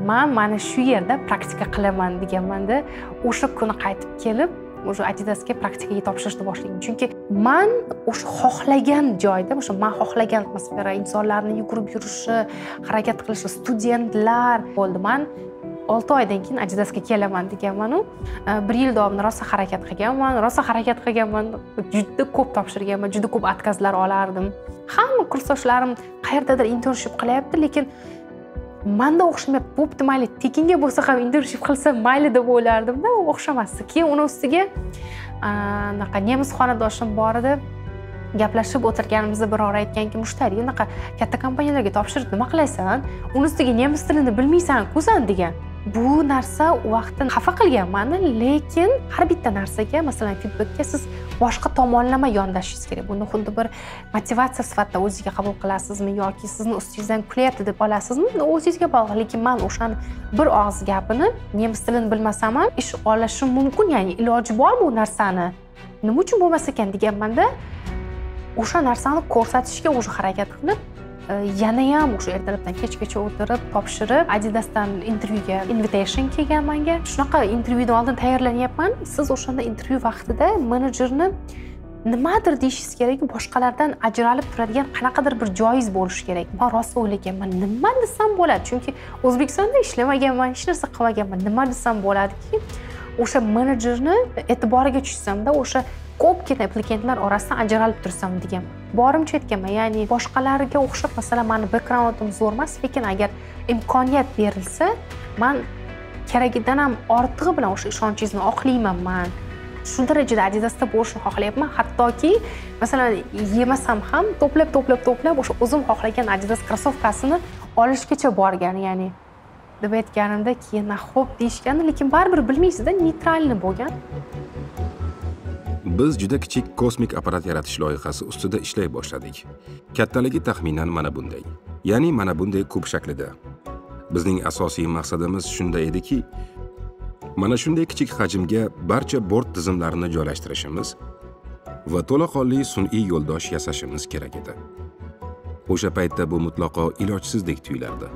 men mana shu yerda praktika qilaman deganman-da. O'sha kuni qaytib kelib o'sha Adidasga praktikaga topshirishni boshladim. Chunki men o'sha xohlagan joyda, o'sha men xohlagan atmosfera, insonlarning yugurib yurishi, harakat qilishi, studentlar bo'ldi. Men 6 oydan keyin Adidasga kelaman deganman-u. 1 yil davomida rosa harakat qilganman. Juda ko'p topshirganman, juda ko'p otkazlar olardim. Hamma kursdoshlarim qayerdadir internship qilyapti, lekin menda o'xshamayapti. Bo'pti, mayli, tekinga bo'lsa ham internship qilsam mayli deb o'ylardim-da, o'xshamasdi. Keyin uni ustiga anaqa nemis xonadoshim bor edi. Gaplashib o'tirganimizda biror aytganki, mushtari unaqa katta kompaniyalarga topshirib nima qilasan? Uni ustiga nemis tilini bilmaysan-ku sen degan. bu narsa u vaqtda xafa qilgan meni, lekin har bitta narsaga, masalan, feedbackga siz boshqa tomonlama yondashishingiz kerak. Buni xuddi bir motivatsiya sifatida o'zingizga qabul qilasizmi yoki sizni ustingizdan kulyapti deb olasizmi? O'zingizga bog'liq. Lekin men o'shani bir og'iz gapini nemis tilini bilmasam ham ish olishim mumkin, ya'ni iloji bor bu narsani. Nima uchun bo'lmas ekan deganmanda, o'sha narsani ko'rsatishga o'sha harakat qilib, yana ham o'sha ertalabdan kechgacha o'tirib, topshirib, Adidasdan intervyuga invitation kelgan menga. Shunaqa intervyudan oldin tayyorlanyapman. Siz o'shanda intervyu vaqtida menejerni nimadir deyishingiz kerak, boshqalardan ajralib turadigan qanaqadir bir joyiz bo'lishi kerak. Men rost o'ylaganman, nima desam bo'ladi? Chunki O'zbekistonda ishlamaganman, hech narsa qilmaganman. Nima desam bo'ladiki, o'sha menejerni e'tiboriga tushsamda, o'sha ko'pgina applikantlar orasidan ajralib tursam degan. Borimcha aytganman, ya'ni boshqalarga o'xshab, masalan, meni backgroundim zo'r emas, lekin agar imkoniyat berilsa, men keragidan ham ortig'i bilan o'sha ishonchingizni oqlayman men. Shu darajada Adidasda bo'lishni xohlayapman. Hattoki, masalan, yemasam ham to'plab o'sha o'zim xohlagan Adidas krossovkasini olishgacha borgan, ya'ni deb aytganimda keyin xo'p deyishgandi, lekin baribir bilmaysiz-da, neytralni bo'lgan. Biz juda kichik kosmik apparat yaratish loyihasi ustida ishlay boshladik. Kattaligi taxminan mana bunday. Ya'ni mana bunday kub shaklida. Bizning asosiy maqsadimiz shunday ediki, mana shunday kichik hajmga barcha bort tizimlarini joylashtirishimiz va to'laqonli sun'iy yo'ldosh yasashimiz kerak edi. O'sha paytda bu mutlaqo ilojsizdek tuyulardi.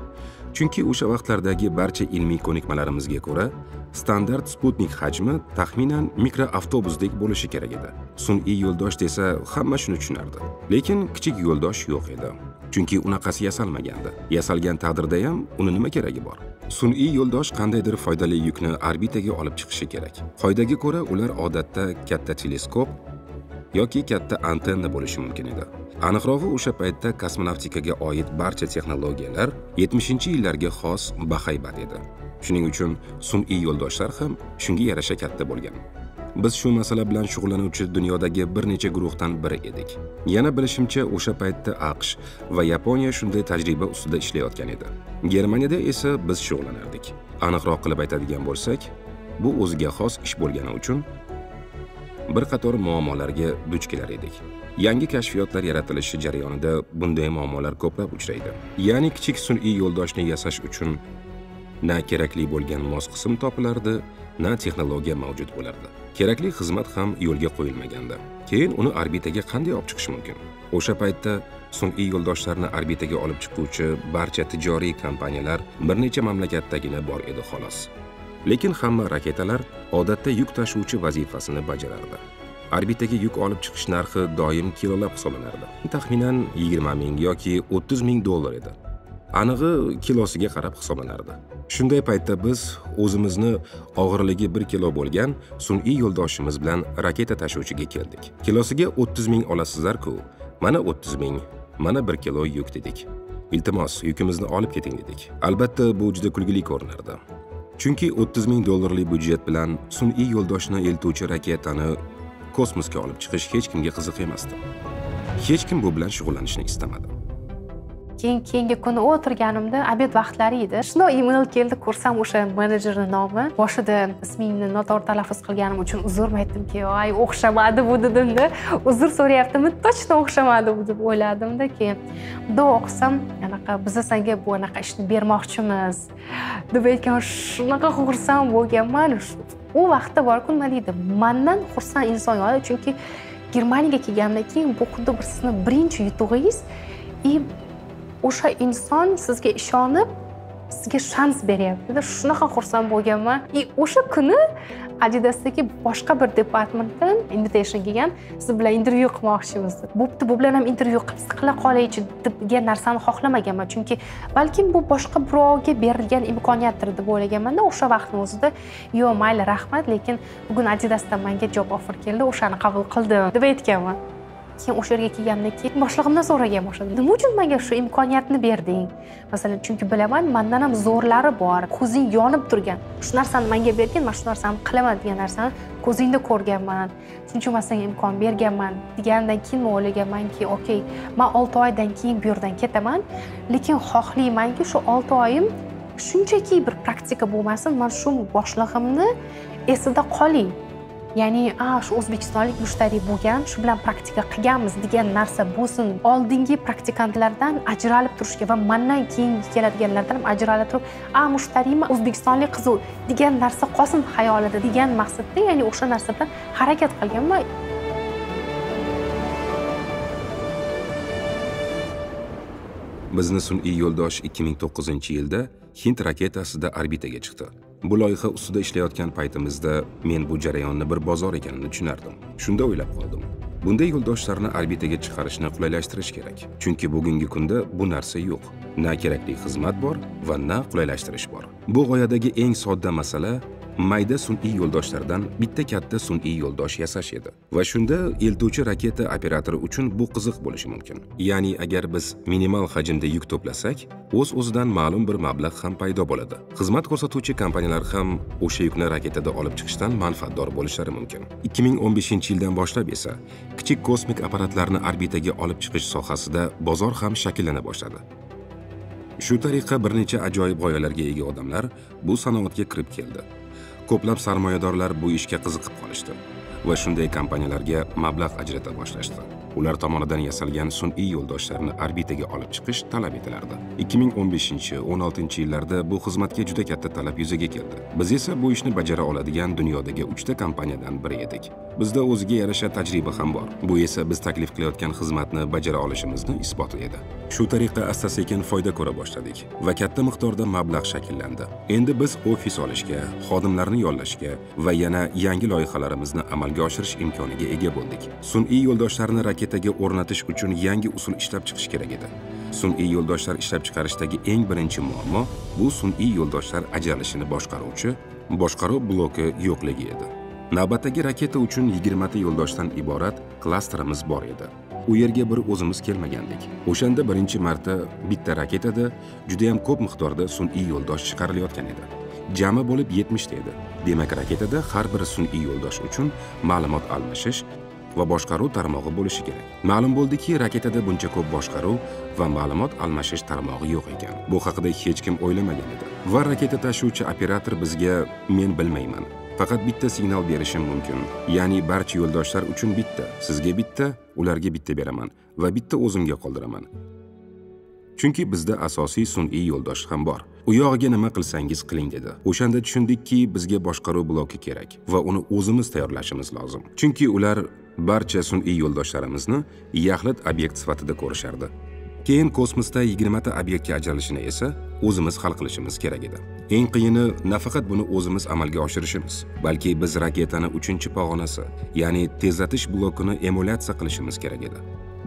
Chunki o'sha vaqtlardagi barcha ilmiy ko'nikmalarimizga ko'ra, standart Sputnik hajmi taxminan mikroavtobusdek bo'lishi kerak edi. Sun'iy yo'ldosh desa, hamma shuni tushunardi. Lekin kichik yo'ldosh yo'q edi. Chunki unaqasi yasalmagandi. Yasalgan taqdirda ham uni nima keragi bor? Sun'iy yo'ldosh qandaydir foydali yukni orbitaga olib chiqishi kerak. Qoidaga ko'ra, ular odatda katta teleskop yoki katta antenna bo'lishi mumkin edi. Aniqrog'i, o'sha paytda kosmonavtikaga oid barcha texnologiyalar 70-yillarga xos bahaybat edi. Shuning uchun sun'iy yo'ldoshlar ham shunga yarasha katta bo'lgan. Biz shu masala bilan shug'ullanuvchi dunyodagi bir necha guruhdan biri edik. Yana bilishimcha, o'sha paytda AQSh va Yaponiya shunday tajriba ustida ishlayotgan edi. Germaniyada esa biz shug'ullanardik. Aniqroq qilib aytadigan bo'lsak, bu o'ziga xos ish bo'lgani uchun bir qator muammolarga duch kelar edik. Yangi kashfiyotlar yaratilishi jarayonida bunday muammolar ko'plab uchraydi. Ya'ni kichik sun'iy yo'ldoshni yasash uchun na kerakli bo'lgan mos qism topilardi, na texnologiya mavjud bo'lardi. Kerakli xizmat ham yo'lga qo'yilmagandi. Keyin uni orbitaga qanday olib chiqish mumkin? O'sha paytda sun'iy yo'ldoshlarni orbitaga olib chiquvchi barcha tijoriy kompaniyalar bir necha mamlakatdagina bor edi xolos. Lekin hamma raketalar odatda yuk tashuvchi vazifasini bajarardi. Orbitaga yuk olib chiqish narxi doim kilolab hisoblanardi. Taxminan 20 ming yoki 30 ming dollar edi. Anig'i kilosiga qarab hisoblanardi. Shunday paytda biz o'zimizni og'irligi 1 kilo bo'lgan sun'iy yo'ldoshimiz bilan raketa tashuvchiga keldik. Kilosiga 30 ming olasizlar-ku. Mana 30 ming, mana 1 kilo yuk dedik. Iltimos, yukimizni olib keting dedik. Albatta, bu juda kulgili ko'rinardi. Chunki 30 ming dollarlik budjet bilan sun'iy yo'ldoshni eltuvchi raketani kosmosga olib chiqish hech kimga qiziq emasdi. Hech kim bu bilan shug'ullanishni istamadi. Keyingi kuni o'tirganimda obed vaqtlari edi. Shunday email keldi, ko'rsam o'sha menejerning nomi. Boshida ismingni noto'g'ri talaffuz qilganim uchun uzr aytdimki, "Ay, o'xshamadi bu" dedimda. Uzr so'rayaptimi? Точно o'xshamadi bu deb o'yladimda. Keyin bunday o'qisam, anaqa biz senga bu anaqa ishni bermoqchimiz deb aytgan, shunaqa xursand bo'lganman. U vaqtda borku nima deydi? Mendan xursand inson yo'q, chunki Germaniyaga kelgandan keyin bu xuddi bir sizni birinchi yutug'ingiz. O'sha inson sizga ishonib, sizga shans beryapti. Shunaqa xursand bo'lganman. O'sha kuni Adidasdagi boshqa bir departamentdan invitation kelgan, siz bilan intervyu qilmoqchimiz. Bo'pti, bu bilan ham intervyu qila qolaychi degan narsani xohlamaganman, chunki balkim bu boshqa birovga berilgan imkoniyatdir deb o'ylaganman-da. O'sha vaqtning o'zida, "Yo'q, mayli, rahmat, lekin bugun Adidasdan menga job offer keldi, o'shani qabul qildim" deb aytganman. Keyin o'sha yerga kelgandan keyin boshlig'imdan so'ragan boshladim. "Nima uchun menga shu imkoniyatni berding?" Masalan, chunki bilaman, mendan ham zo'rlari bor. Ko'zing yonib turgan. Shu narsani menga bergan, men shu narsani qilaman degan narsani ko'zingda ko'rganman. Shuning uchun men senga imkon berganman. Degandan keyin men o'ylaganmanki, "Okey, men 6 oydan keyin bu yerdan ketaman, lekin xohlaymanki shu 6 oyim shunchaki bir praktika bo'lmasin, men shu boshlig'imni esida qoling. Ya'ni, shu o'zbekistonlik mushtariy bo'lgan, shu bilan praktika qilganmiz degan narsa bo'lsin. Oldingi praktikantlardan ajralib turishga va mendan keyin keladiganlardan ham ajralib turib, mushtariymi o'zbekistonlik qiz degan narsa qolsin xayolida degan maqsadda, ya'ni o'sha narsa bilan harakat qilganman. Bizni sun'iy yo'ldosh 2009-yilda Hind raketasida orbitaga chiqdi. Bu loyiha ustida ishlayotgan paytimizda men bu jarayonni bir bozor ekanini tushunardim. Shunda o'ylab qoldim. Bunday yo'ldoshlarni orbitaga chiqarishni qulaylashtirish kerak. Chunki bugungi kunda bu narsa yo'q. Na kerakli xizmat bor va na qulaylashtirish bor. Bu g'oyadagi eng sodda masala mayda sun'iy yo'ldoshlardan bitta katta sun'iy yo'ldosh yasash edi. Va shunda eltuvchi raketa operatori uchun bu qiziq bo'lishi mumkin. Ya'ni agar biz minimal hajmda yuk to'plasak, o'z-o'zidan ma'lum bir mablag' ham paydo bo'ladi. Xizmat ko'rsatuvchi kompaniyalar ham o'sha yukni raketada olib chiqishdan manfaatdor bo'lishlari mumkin. 2015-yildan boshlab esa kichik kosmik apparatlarni orbitaga olib chiqish sohasida bozor ham shakllana boshladi. Shu tariqa bir necha ajoyib g'oyalarga ega odamlar bu sanoatga kirib keldi. Ko'plab sarmoyadorlar bu ishga qiziqib qolishdi va shunday kompaniyalarga mablag' ajrata boshlashdi. Ular tomonidan yasalgan sun'iy yo'ldoshlarni orbitaga olib chiqish talab etilardi. 2015-16-yillarda bu xizmatga juda katta talab yuzaga keldi. Biz esa bu ishni bajara oladigan dunyodagi 3 ta kompaniyadan biri edik. Bizda o'ziga yarasha tajriba ham bor. Bu esa biz taklif qilayotgan xizmatni bajara olishimizni isboti edi. Shu tariqa asta-sekin foyda ko'ra boshladik va katta miqdorda mablag' shakllandi. Endi biz ofis olishga, xodimlarni yollashga va yana yangi loyihalarimizni amalga oshirish imkoniga ega bo'ldik. Sun'iy yo'ldoshlarni raketaga o'rnatish uchun yangi usul ishlab chiqish kerak edi. Sun'iy yo'ldoshlar ishlab chiqarishdagi eng birinchi muammo bu sun'iy yo'ldoshlar ajralishini boshqaruvchi boshqaruv bloki yo'qligi edi. Navbatdagi raketa uchun 20 ta yo'ldoshdan iborat klasterimiz bor edi. U yerga bir o'zimiz kelmagandik. O'shanda birinchi marta bitta raketada juda ham ko'p miqdorda sun'iy yo'ldosh chiqarilayotgan edi. Jami bo'lib 70 ta edi. Demak, raketada har bir sun'iy yo'ldosh uchun ma'lumot almashish va boshqaruv tarmog'i bo'lishi kerak. Ma'lum bo'ldiki, raketada buncha ko'p boshqaruv va ma'lumot almashish tarmog'i yo'q ekan. Bu haqida hech kim o'ylamagan edi. Va raketa tashuvchi operator bizga men bilmayman, faqat bitta signal berishim mumkin. Ya'ni barcha yo'ldoshlar uchun bitta, sizga bitta, ularga bitta beraman va bitta o'zimga qoldiraman. Chunki bizda asosiy sun'iy yo'ldosh ham bor. U yog'iga nima qilsangiz qiling dedi. O'shanda tushundikki, bizga boshqaruv bloki kerak va uni o'zimiz tayyorlashimiz lozim. Chunki ular barcha sun'iy yo'ldoshlarimizni yaxlit obyekt sifatida ko'rishardi. Keyin kosmosda 20 ta obyektga ajralishini esa o'zimiz hal qilishimiz kerak edi. Eng qiyini nafaqat buni o'zimiz amalga oshirishimiz, balki biz raketani 3-pog'onasi, ya'ni tezlatish blokini emulyatsiya qilishimiz kerak edi.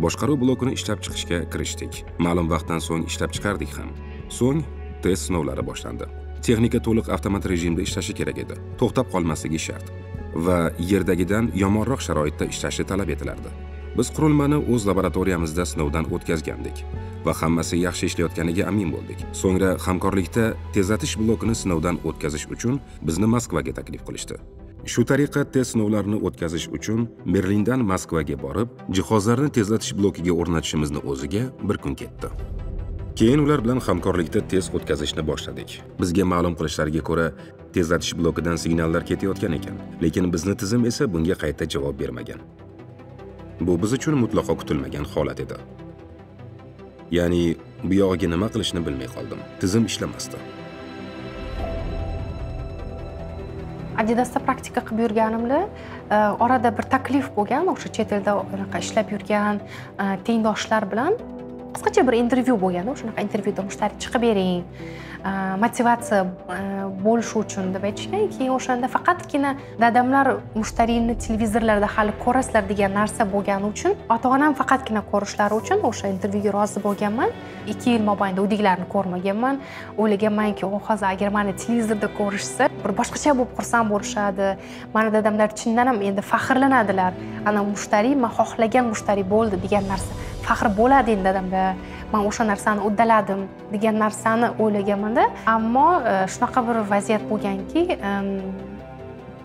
Boshqaruv blokini ishlab chiqishga kirishdik. Ma'lum vaqtdan so'ng ishlab chiqardik ham. So'ng test sinovlari boshlandi. Texnika to'liq avtomat rejimda ishlashi kerak edi. To'xtab qolmasligi shart va yerdagidan yomonroq sharoitda ishlashi talab etilardi. Biz qurilmani o'z laboratoriyamizda sinovdan o'tkazgandik va hammasi yaxshi ishlayotganiga amin bo'ldik. So'ngra hamkorlikda tezlatish blokini sinovdan o'tkazish uchun bizni Moskvaga taklif qilishdi. Shu tariqa test sinovlarini o'tkazish uchun Berlindan Moskvaga borib, jihozlarni tezlatish blokiga o'rnatishimizni o'ziga bir kun ketdi. Keyin ular bilan hamkorlikda test o'tkazishni boshladik. Bizga ma'lum qilishlariga ko'ra, tezlatish blokidan signallar ketayotgan ekan, lekin bizni tizim esa bunga qayta javob bermagan. Bu biz uchun mutlaqo kutilmagan holat edi. Ya'ni bu yog'iga nima qilishni bilmay qoldim. Tizim ishlamasdi. Adidasda praktika qilib yurganimda orada bir taklif bo'lgan, o'sha chet elda ishlab yurgan tengdoshlar bilan qisqacha bir intervyu bo'lgan. O'shunaqa intervyuda mushtariy chiqib bering, motivatsiya bo'lishi uchun deb aytishgan. Keyin o'shanda faqatgina dadamlar mushtariyni televizorlarda hali ko'rasizlar degan narsa bo'lgani uchun, ota-onam faqatgina ko'rishlari uchun o'sha intervyuga rozi bo'lganman. 2 yil mobaynida uydagilarni ko'rmaganman. O'ylaganmanki, hozir agar meni televizorda ko'rishsa, bir boshqacha bo'lib xursand bo'lishadi. Mana dadamlar chindan ham endi faxrlanadilar. Ana mushtariy, men xohlagan mushtariy bo'ldi degan narsa faxr bo'ladi endi dadamda. Men o'sha narsani uddaladim degan narsani o'ylaganman-da. Ammo shunaqa bir vaziyat bo'lganki,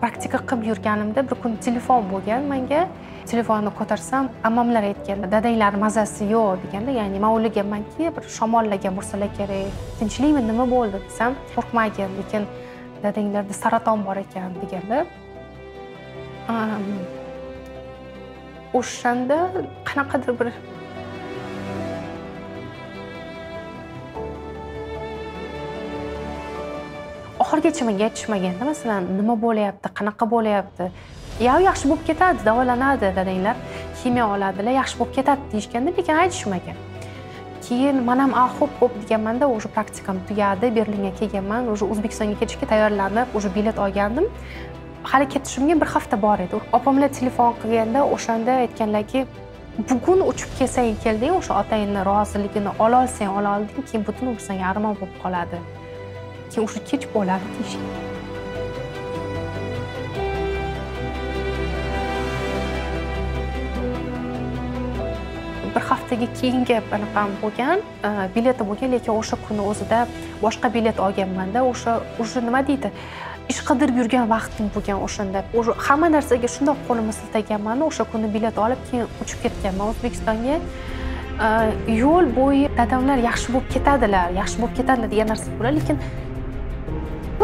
praktika qilib yurganimda bir kun telefon bo'lgan menga. Telefonni ko'tarsam, ammamlar aytganda, dadanglar mazasi yo'q deganda, ya'ni men o'ylaganmanki, bir shamollagan bo'lsalar kerak. Tinchlikmi, nima bo'ldi desam, qo'rqmagin, lekin dadanglarda saraton bor ekan deganlar. O'shanda qanaqadir bir oxirigacha menga aytishmaganda, masalan, nima bo'layapti, qanaqa bo'layapti. Yaxshi bo'lib ketadi, davolanadi dadanglar, kimyo oladilar, yaxshi bo'lib ketadi deyishganda, lekin aytishmagan. Keyin men ham xo'p deganmanda, o'sha praktikam tugadi, Berlinga kelganman, o'sha O'zbekistonga ketishga tayyorlanib, o'sha bilet olgandim. Hali ketishimga bir hafta bor edi. Opamlar telefon qilganda, o'shanda aytganlarki, bugun uchib kelsang kelding, o'sha otangning roziligini ola olsang ola olding, keyin butun umr senga armon bo'lib qoladi. Keyin o'sha kech bo'ladi deyishgan. Bir haftaga keyingi anaqam bo'lgan, bileti bo'lgan, lekin o'sha kuni o'zida boshqa bilet olganman-da, o'sha nima deydi? Ish qidirib yurgan vaqtim bo'lgan o'shanda. O'sha hamma narsaga shundoq qo'limni siltaganman, o'sha kuni bilet olib keyin uchib ketganman O'zbekistonga. Yo'l bo'yi dadamlar yaxshi bo'lib ketadilar degan narsa bo'ladi, lekin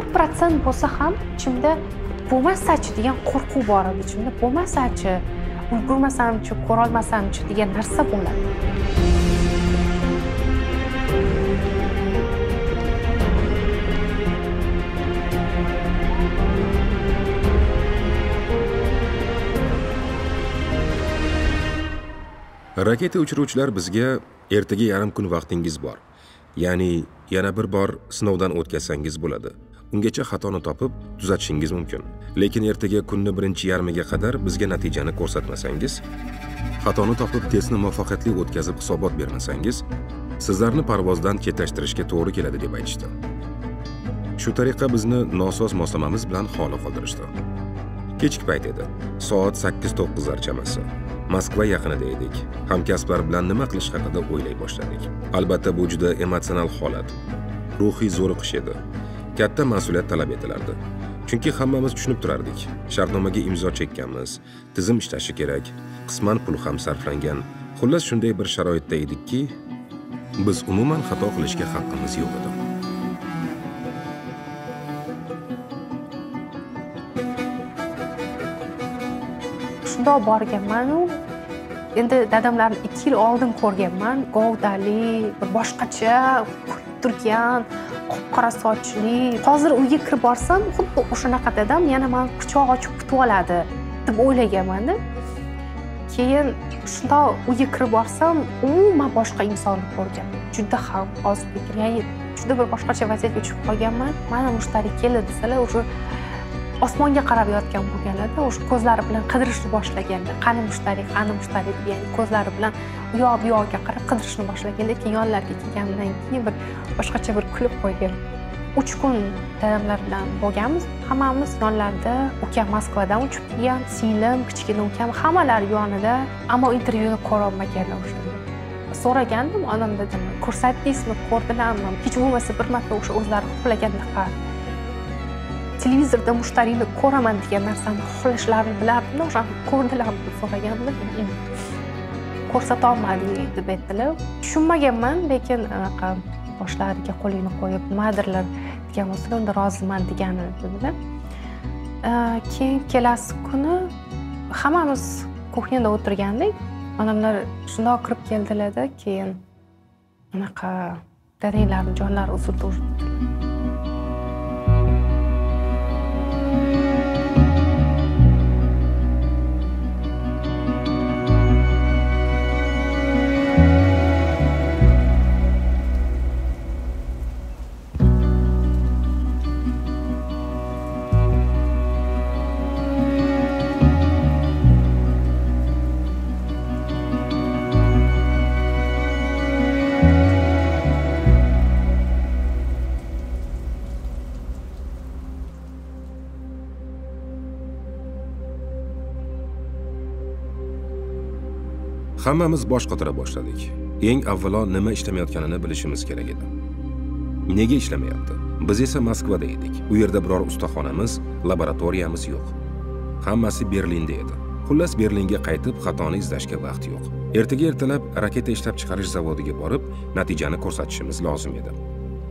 1% bo'lsa ham ichimda bo'lmasachi degan qo'rquv bor edi. Ichimda bo'lmasachi, ulgurmasamchi, ko'ra olmasamchi degan narsa bo'ladi. Raketa uchiruvchilar bizga ertaga yarim kun vaqtingiz bor. Ya'ni yana bir bor sinovdan o'tkazsangiz bo'ladi. Ungacha xatoni topib tuzatishingiz mumkin. Lekin ertaga kunni birinchi yarmiga qadar bizga natijani ko'rsatmasangiz, xatoni topib testni muvaffaqiyatli o'tkazib hisobot bermasangiz, sizlarni parvozdan chetlashtirishga to'g'ri keladi deb aytishdi. Shu tariqa bizni nosoz moslamamiz bilan xoli qoldirishdi. Kechki payt edi. Soat 8-9 chamasi. Moskva yaqinida edik. Hamkasblar bilan nima qilish haqida o'ylay boshladik. Albatta bu juda emotsional holat. Ruhiy zo'riqish edi. Katta mas'uliyat talab etilardi. Chunki hammamiz tushunib turardik. Shartnomaga imzo chekkanmiz, tizim ishlashi kerak, qisman pul ham sarflangan. Xullas shunday bir sharoitda edikki, biz umuman xato qilishga haqqimiz yo'q edi. Shundoq borganman-u, endi dadamlarni 2 yil oldin ko'rganman, govdali, bir boshqacha turgan, qora sochli. Hozir uyga kirib borsam, xuddi o'shanaqa dadam yana meni quchoq ochib kutib oladi deb o'ylaganman-da. Keyin shundoq uyga kirib borsam, umuman boshqa insonni ko'rganman. Juda ham ozlik, ya'ni juda bir boshqacha vaziyatga tushib qolganman. Mana mushtari keldi desalar, o'sha osmonga qarab yotgan bo'lganlarda, o'sha ko'zlari bilan qidirishni boshlaganda, qani mushtari degan ko'zlari bilan u yoq bu yoqqa qarab qidirishni boshlagan, lekin yonlariga kelgandan keyin bir boshqacha bir kulib qo'ygan. 3 kun dadamlar bilan bo'lganmiz. Hammamiz yonlarida, ukam Moskvadan uchib kelgan, singlim, kichkina ukam hammalari yonida, ammo intervyuni ko'ra olmaganlar o'shanda. So'ragandim, onam dedim, ko'rsatdingizmi, ko'rdilarmi? Hech bo'lmasa bir marta o'sha o'zlari xohlagandaqa televizorda mushtarini ko'raman degan narsani xohlashlarini bilardim, o'sha ko'rdilarmi deb so'ragandim. Ko'rsata olmadik deb aytdilar. Tushunmaganman, lekin anaqa boshlariga qo'lini qo'yib nimadirlar degan bo'lsa, unda roziman degani dedilar. Keyin kelasi kuni hammamiz kuxnyada o'tirgandik. Onamlar shundoq kirib keldilar-da, keyin anaqa dadanglarning jonlari uzildi. Hammamiz bosh qotira boshladik. Eng avvalo nima ishlamayotganini bilishimiz kerak edi. Nega ishlamayapti? Biz esa Moskvada edik. U yerda biror ustaxonamiz, laboratoriyamiz yo'q. Hammasi Berlinda edi. Xullas Berlinga qaytib xatoni izlashga vaqt yo'q. Ertaga ertalab raketa ishlab chiqarish zavodiga borib, natijani ko'rsatishimiz lozim edi.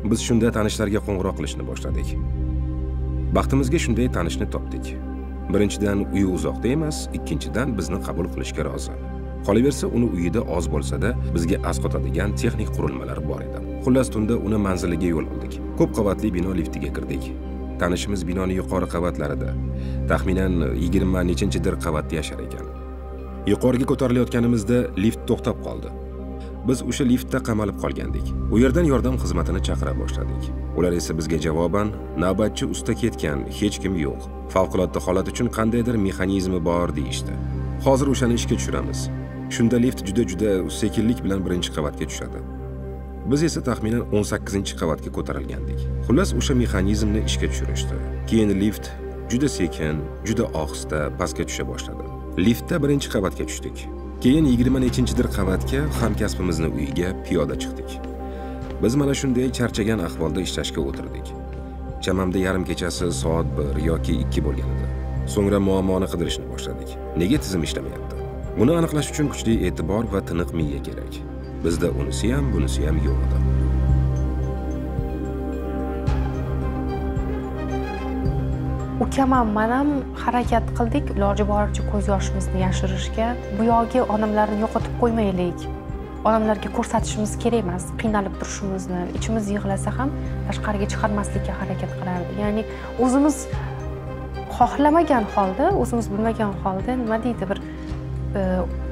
Biz shunda tanishlarga qo'ng'iroq qilishni boshladik. Baxtimizga shunday tanishni topdik. Birinchidan uyi uzoqda emas, ikkinchidan bizni qabul qilishga rozi. Qolaversa uni uyida oz bo'lsa-da, bizga asqotadigan texnik qurilmalar bor edi. Xullas tunda uni manziliga yo'l oldik. Ko'p qavatli bino liftiga kirdik. Tanishimiz binoning yuqori qavatlarida, taxminan 20 nechinchidir qavatda yashar ekan. Yuqoriga ko'tarilayotganimizda lift to'xtab qoldi. Biz o'sha liftda qamalib qolgandik. U yerdan yordam xizmatini chaqira boshladik. Ular esa bizga javoban, navbatchi usta ketgan, hech kim yo'q. Favqulodda holat uchun qandaydir mexanizmi bor deyishdi. Hozir o'shani ishga tushiramiz. Shunda lift juda sekinlik bilan birinchi qavatga tushadi. Biz esa taxminan 18-qavatga ko'tarilgandik. Xullas o'sha mexanizmni ishga tushirishdi. Keyin lift juda sekin, juda ohista pastga tusha boshladi. Liftda birinchi qavatga tushdik. Keyin 20 nechinchidir qavatga hamkasbimizni uyiga piyoda chiqdik. Biz mana shunday charchagan ahvolda ishlashga o'tirdik. Chamamda yarim kechasi soat 1 yoki 2 bo'lgan edi. So'ngra muammoni qidirishni boshladik. Nega tizim ishlamayapti? Buni aniqlash uchun kuchli e'tibor va tiniq miya kerak. Bizda unisi ham, bunisi ham yo'q edi. Ukam ham men ham harakat qildik, iloji boricha ko'z yoshimizni yashirishga. Bu yo'lgi onamlarni yo'qotib qo'ymaylik. Onamlarga ko'rsatishimiz kerak emas, qiynalib turishimizni, ichimiz yig'lasa ham tashqariga chiqarmaslikka harakat qilardik. Ya'ni o'zimiz xohlamagan holda, o'zimiz bilmagan holda nima deydi, bir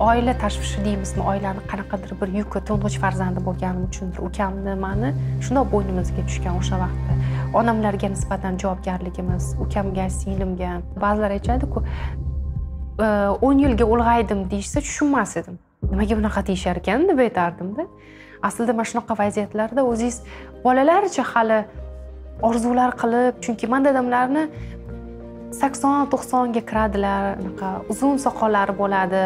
oila tashvishi deymizmi, oilani qanaqadir bir yuki, to'ng'ich farzandi bo'lganim uchundir ukamni, meni shundoq bo'ynimizga tushgan o'sha vaqtda. Onamlarga nisbatan javobgarligimiz, ukamga, singlimga. Ba'zilar aytadi-ku, 10 yilga ulg'aydim deyishsa tushunmas edim. Nimaga bunaqa deyishar ekan deb aytardim-da. Aslida mana shunaqa vaziyatlarda o'zingiz bolalarcha hali orzular qilib, chunki men dadamlarni 80-90 ga kiradilar, uzun soqollari bo'ladi.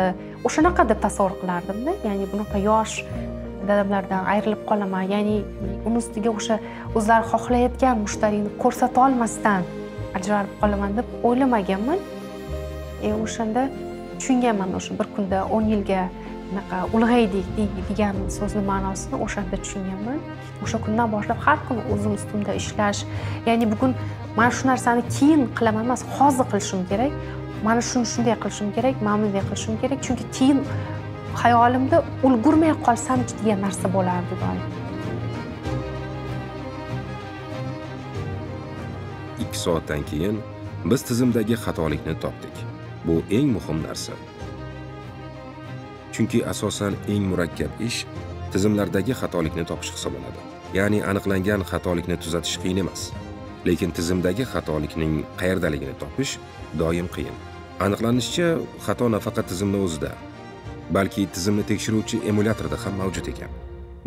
O'shanaqa deb tasavvur qilardim-da. Ya'ni bunaqa yosh dadamlardan ayrilib qolaman. Ya'ni uni ustiga o'sha o'zlari xohlayotgan mushtarini ko'rsata olmasdan ajralib qolaman deb o'ylamaganman. O'shanda tushunganman, o'sha bir kunda 10 yilga ulg'aydik degan so'zni ma'nosini o'shanda tushunganman. O'sha kundan boshlab har kuni o'zim ustimda ishlash, ya'ni bugun mana shu narsani keyin qilaman emas, hozir qilishim kerak. Mana shuni shunday qilishim kerak, mana bunday qilishim kerak, chunki keyin hayolimda ulgurmay qolsam degan narsa bo'lardi doim. 2 soatdan keyin biz tizimdagi xatolikni topdik. Bu eng muhim narsa. Chunki asosan eng murakkab ish tizimlardagi xatolikni topish hisoblanadi. Ya'ni aniqlangan xatolikni tuzatish qiyin emas, lekin tizimdagi xatolikning qayerdaligini topish doim qiyin. Aniqlanishicha, xato nafaqat tizimning o'zida, balki tizimni tekshiruvchi emulyatorda ham mavjud ekan.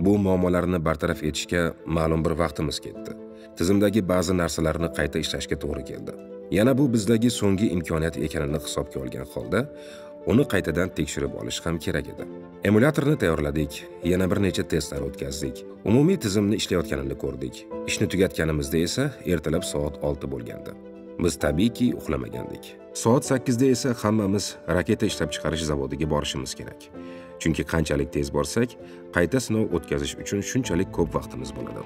Bu muammolarni bartaraf etishga ma'lum bir vaqtimiz ketdi. Tizimdagi ba'zi narsalarni qayta ishlashga to'g'ri keldi. Yana bu bizdagi so'nggi imkoniyat ekanini hisobga olgan holda uni qaytadan tekshirib olish ham kerak edi. Emulyatorni tayyorladik, yana bir necha testlar o'tkazdik. Umumiy tizimni ishlayotganini ko'rdik. Ishni tugatganimizda esa ertalab soat 6 bo'lgandi. Biz tabiiyki uxlamagandik. Soat 8 da esa hammamiz raketa ishlab chiqarish zavodiga borishimiz kerak. Chunki qanchalik tez borsak, qayta sinov o'tkazish uchun shunchalik ko'p vaqtimiz bo'ladi.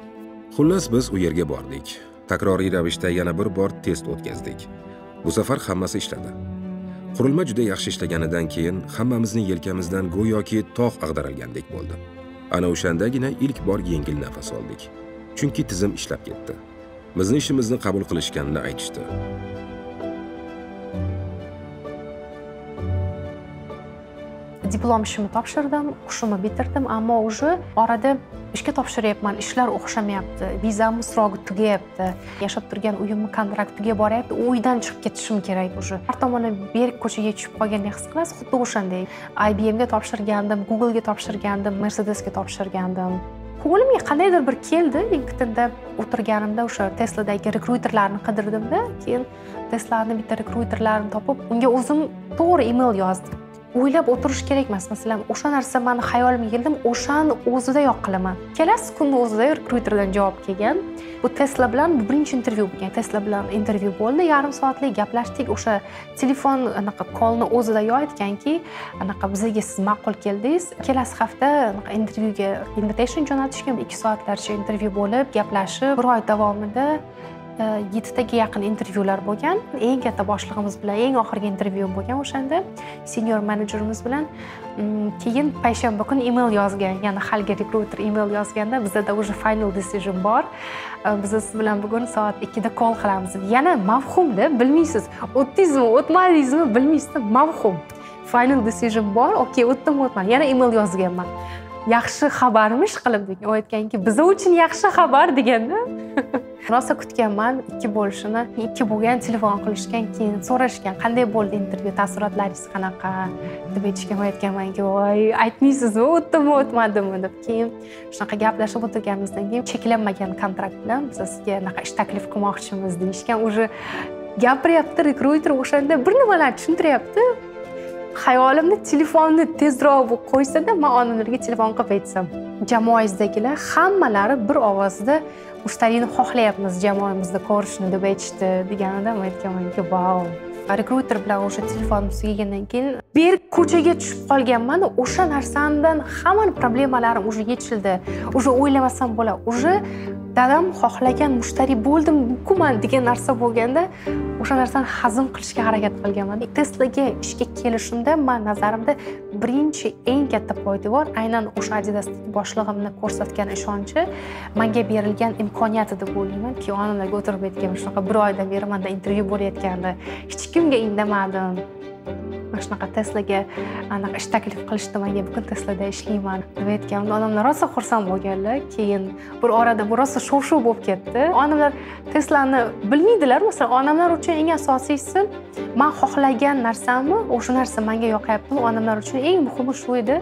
Xullas biz u yerga bordik. Takroriy ravishda yana bir bor test o'tkazdik. Bu safar hammasi ishladi. Qurilma juda yaxshi ishlaganidan keyin hammamizning yelkamizdan go'yoki tog' ag'darilgandek bo'ldi. Ana o'shandagina ilk bor yengil nafas oldik. Chunki tizim ishlab ketdi. Bizni ishimizni qabul qilishganini aytishdi. Diplom ishimni topshirdim, o'qishimni bitirdim, ammo o'sha orada ishga topshiryapman, ishlar o'xshamayapti, vizamni srogi tugayapti, yashab turgan uyimni kontraktiga boryapti, uydan chiqib ketishim kerak o'sha. Har tomondan berk ko'chaga tushib qolgandek his qilasiz, xuddi o'shanday. IBMga topshirgandim, Google'ga topshirgandim, Mercedesga topshirgandim. Ko'nglimga qandaydir bir keldi, LinkedInda o'tirganimda o'sha Tesla'dagi rekruterlarni qidirdimda, keyin Tesla'ning bitta rekruterlarini topib, unga o'zim to'g'ri email yozdim. o'ylab o'tirish kerak emas. Masalan, o'sha narsa meni xayolimga keldi, o'shani o'zidayoq qilaman. Kelasi kunning o'zida rekruterdan javob kelgan. Bu Tesla bilan birinchi intervyu bo'lgan. Tesla bilan intervyu bo'ldi, yarim soatlik gaplashdik. O'sha telefon anaqa kolni o'zidayoq aytganki, anaqa bizga siz ma'qul keldingiz. Kelasi hafta anaqa intervyuga invitation jo'natishgan, 2 soatlarcha intervyu bo'lib, gaplashib, 1 oy davomida 7 taga yaqin intervyular bo'lgan. Eng katta boshlig'imiz bilan eng oxirgi intervyu bo'lgan o'shanda, senior menejerimiz bilan. Keyin payshanba kuni email yozgan, ya'ni haligi rekruter email yozganda bizda уже final decision bor. Biz siz bilan bugun soat 2 da call qilamiz. Yana mavhumda, bilmaysiz, o'tdingizmi, o'tmadingizmi bilmaysiz, mavhum. Final decision bor, okey, o'tdimmi, o'tmadim. Yana email yozganman. Yaxshi xabarmish qilib degan. U aytganki, biz uchun yaxshi xabar deganda. Rosa kutganman 2 bo'lishini. 2 bo'lgan, telefon qilishgan, keyin so'rashgan, qanday bo'ldi intervyu, taassurotlaringiz qanaqa deb aytishgan. Aytganmanki, voy, aytmaysizmi, o'tdimmi, o'tmadimmi deb. Keyin shunaqa gaplashib o'tirganimizdan keyin cheklanmagan kontrakt bilan biz sizga anaqa ish taklif qilmoqchimiz deyishgan. Уже gapiryapti rekruter, o'shanda bir nimalar tushuntiryapti. Xayolimda telefonni tezroq qo'ysada, men onamlarga telefon qilib aytsam, jamoangizdagilar hammalari bir ovozda mushtariyni xohlayapmiz jamoamizda ko'rishni deb aytishdi deganida men aytganmanki, vau. Rekruter bilan o'sha telefon tugagandan keyin berk ko'chaga tushib qolganman. O'sha narsadan hamma problemalarim уже yechildi. Уже o'ylamasam bo'ladi. Уже dadam xohlagan mushtariy bo'ldim, bukuman degan narsa bo'lganda o'sha narsani hazm qilishga harakat qilganman. Teslaga ishga kelishimda men nazarimda birinchi eng katta poydevor aynan o'sha Adidasdagi boshlig'imni ko'rsatgan ishonchi, menga berilgan imkoniyat deb o'ylayman. Onamlarga o'tirib aytgan, shunaqa 1 oydan beri menda intervyu bo'layotgandi. Hech kimga indamadim. Mana shunaqa Teslaga anaqa ish taklif qilishdi menga, bugun Teslada ishlayman deb aytgan. Onamlar rosa xursand bo'lganlar. Keyin bir orada bu rosa shov-shuv bo'lib ketdi. Onamlar Teslani bilmaydilar. Masalan, onamlar uchun eng asosiysi men xohlagan narsamni, o'sha narsa menga yoqayapti. Onamlar uchun eng muhimi shu edi.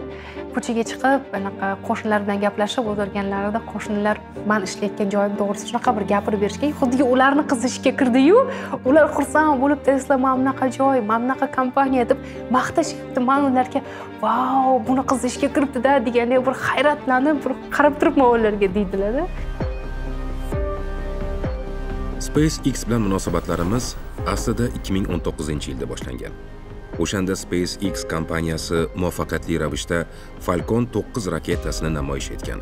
Ko'chaga chiqib, anaqa qo'shnilar bilan gaplashib o'tirganlarida qo'shnilar men ishlayotgan joyim to'g'risida shunaqa bir gapirib berishgan. Xuddi ularni qizi ishga kirdi-yu, ular xursand bo'lib, Tesla mana bunaqa joy, mana bunaqa kompaniya deb maqtashyapti. Men ularga, "Vau, buni qizi ishga kiribdi-da" degandek bir hayratlanib, bir qarab turibman ularga deydilar. SpaceX bilan munosabatlarimiz aslida 2019-yilda boshlangan. O'shanda SpaceX kompaniyasi muvaffaqiyatli ravishda Falcon 9 raketasini namoyish etgan